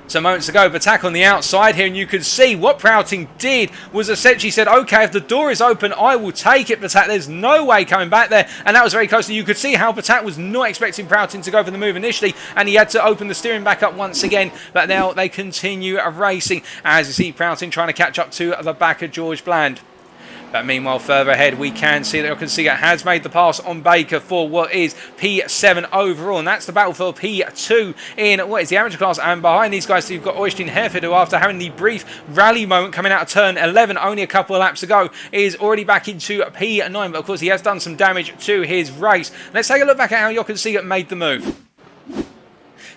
Speaker 1: So moments ago, Batak on the outside here, and you can see what Prouting did was essentially said, okay, if the door is open, I will take it, Batak. There's no way coming back there, and that was very close. And you could see how Batak was not expecting Prouting to go for the move initially, and he had to open the steering back up once again. But now they continue racing as you see Prouting trying to catch up to the back of George Bland. But meanwhile, further ahead, we can see that Jochen has made the pass on Baker for what is P7 overall. And that's the battle for P2 in what is the amateur class. And behind these guys, you've got Øystein Herford, who after having the brief rally moment coming out of turn 11, only a couple of laps ago, is already back into P9. But of course, he has done some damage to his race. Let's take a look back at how Jochen made the move.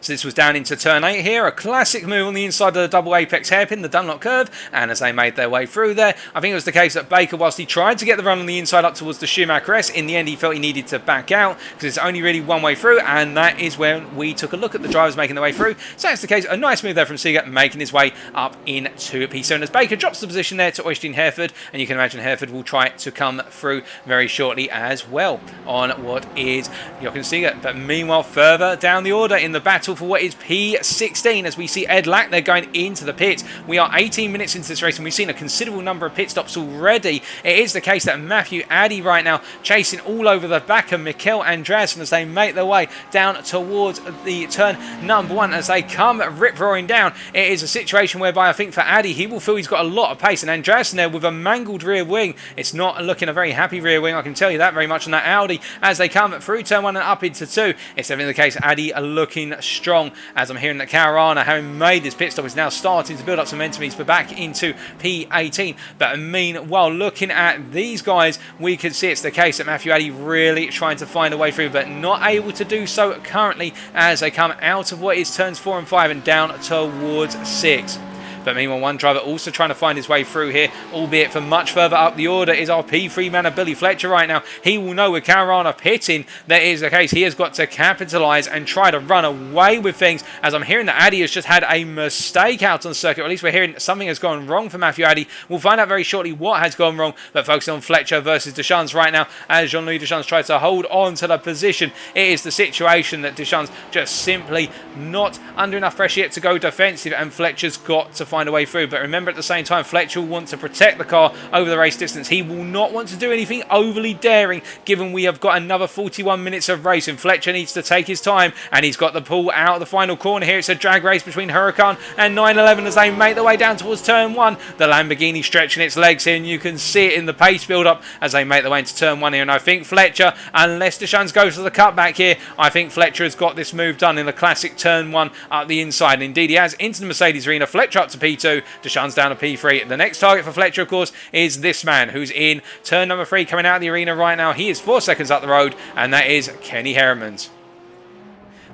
Speaker 1: So this was down into turn 8 here, a classic move on the inside of the double apex hairpin, the Dunlop curve, and as they made their way through there, I think it was the case that Baker, whilst he tried to get the run on the inside up towards the Schumacher S, in the end he felt he needed to back out, because it's only really one way through, and that is when we took a look at the drivers making their way through. So that's the case, a nice move there from Seeger, making his way up into P7 as Baker drops the position there to Øystein Herford, and you can imagine Herford will try to come through very shortly as well on what is Jochen Seeger. But meanwhile, further down the order in the battle for what is P16, as we see Ed Lack, they're going into the pits. We are 18 minutes into this race and we've seen a considerable number of pit stops already. It is the case that Matthew Addy right now chasing all over the back of Mikkel Andreasen as they make their way down towards the turn number 1 as they come rip-roaring down. It is a situation whereby I think for Addy, he will feel he's got a lot of pace, and Andreasen there with a mangled rear wing. It's not looking a very happy rear wing, I can tell you that very much on that Audi as they come through turn 1 and up into 2. It's definitely the case Addy are looking strong, as I'm hearing that Caruana, having made this pit stop, is now starting to build up some momentum. He's back into P18. But meanwhile, looking at these guys, we can see it's the case that Matthew Addy really trying to find a way through, but not able to do so currently as they come out of what is turns 4 and 5 and down towards 6. But meanwhile, one driver also trying to find his way through here, albeit from much further up the order, is our P3 man of Billy Fletcher right now. He will know with Caruana pitting that is the case. He has got to capitalise and try to run away with things, as I'm hearing that Addy has just had a mistake out on the circuit, or at least we're hearing that something has gone wrong for Matthew Addy. We'll find out very shortly what has gone wrong, but focusing on Fletcher versus Deschamps right now, as Jean-Louis Deschamps tries to hold on to the position. It is the situation that Deschamps just simply not under enough pressure yet to go defensive, and Fletcher's got to find a way through. But remember, at the same time, Fletcher will want to protect the car over the race distance. He will not want to do anything overly daring, given we have got another 41 minutes of racing. Fletcher needs to take his time, and he's got the pull out of the final corner here. It's a drag race between Huracan and 911 as they make their way down towards turn 1. The Lamborghini stretching its legs here, and you can see it in the pace build up as they make their way into turn 1 here. And I think Fletcher, unless Deschamps goes for the cutback here, I think Fletcher has got this move done in the classic turn 1 up the inside. And indeed, he has into the Mercedes arena. Fletcher up to P2, Deschamps down to P3. The next target for Fletcher, of course, is this man who's in turn number 3 coming out of the arena right now. He is 4 seconds up the road, and that is Kenny Heremans.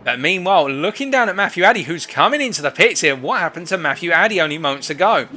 Speaker 1: But meanwhile, looking down at Matthew Addy, who's coming into the pits here. What happened to Matthew Addy only moments ago?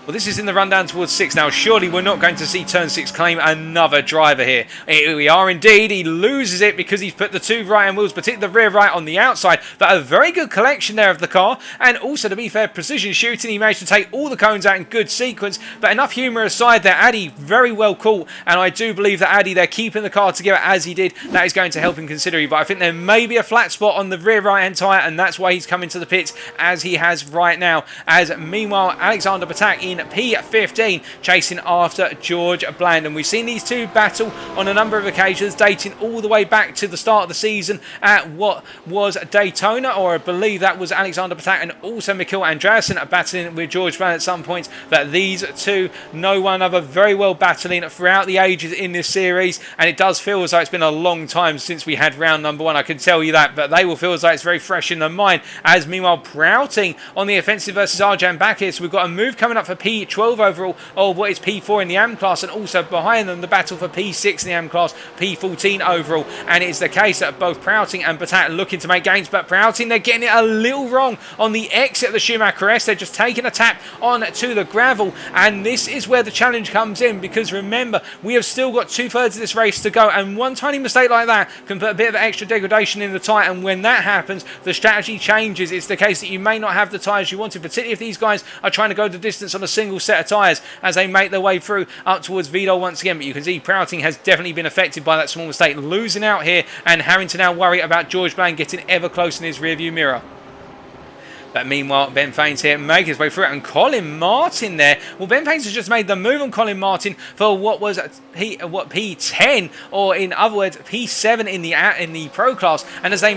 Speaker 1: Well, this is in the rundown towards 6 now. Surely we're not going to see turn 6 claim another driver here. We are indeed. He loses it because he's put the 2 right-hand wheels, particularly the rear right on the outside. But a very good collection there of the car. And also, to be fair, precision shooting. He managed to take all the cones out in good sequence. But enough humour aside there, Addy very well caught. And I do believe that Addy, they're keeping the car together as he did. That is going to help him considerably. But I think there may be a flat spot on the rear right-hand tyre. And that's why he's coming to the pits as he has right now. As meanwhile, Alexander Patak in P15 chasing after George Bland, and we've seen these two battle on a number of occasions dating all the way back to the start of the season at what was Daytona, or I believe that was Alexander Patak and also Mikkel Andreasen battling with George Bland at some points. But these two know one another very well, battling throughout the ages in this series, and it does feel as though it's been a long time since we had round number 1, I can tell you that, but they will feel as though it's very fresh in their mind. As meanwhile, Prouting on the offensive versus Arjan back here, so we've got a move coming up for P12 overall, or what is P4 in the AM class, and also behind them the battle for P6 in the AM class, P14 overall. And it's the case that both Prouting and Patat looking to make gains, but Prouting, they're getting it a little wrong on the exit of the Schumacher S. They're just taking a tap on to the gravel, and this is where the challenge comes in, because remember, we have still got 2/3 of this race to go, and one tiny mistake like that can put a bit of extra degradation in the tyre, and when that happens, the strategy changes. It's the case that you may not have the tyres you wanted, particularly if these guys are trying to go the distance on a single set of tyres as they make their way through up towards Vidal once again. But you can see Prouting has definitely been affected by that small mistake, losing out here and having to now worry about George Bland getting ever closer in his rearview mirror. But meanwhile, Ben Faines here making his way through it, and Colin Martin there. Well, Ben Faines has just made the move on Colin Martin for what was P10, or in other words, P7 in the Pro class, and as they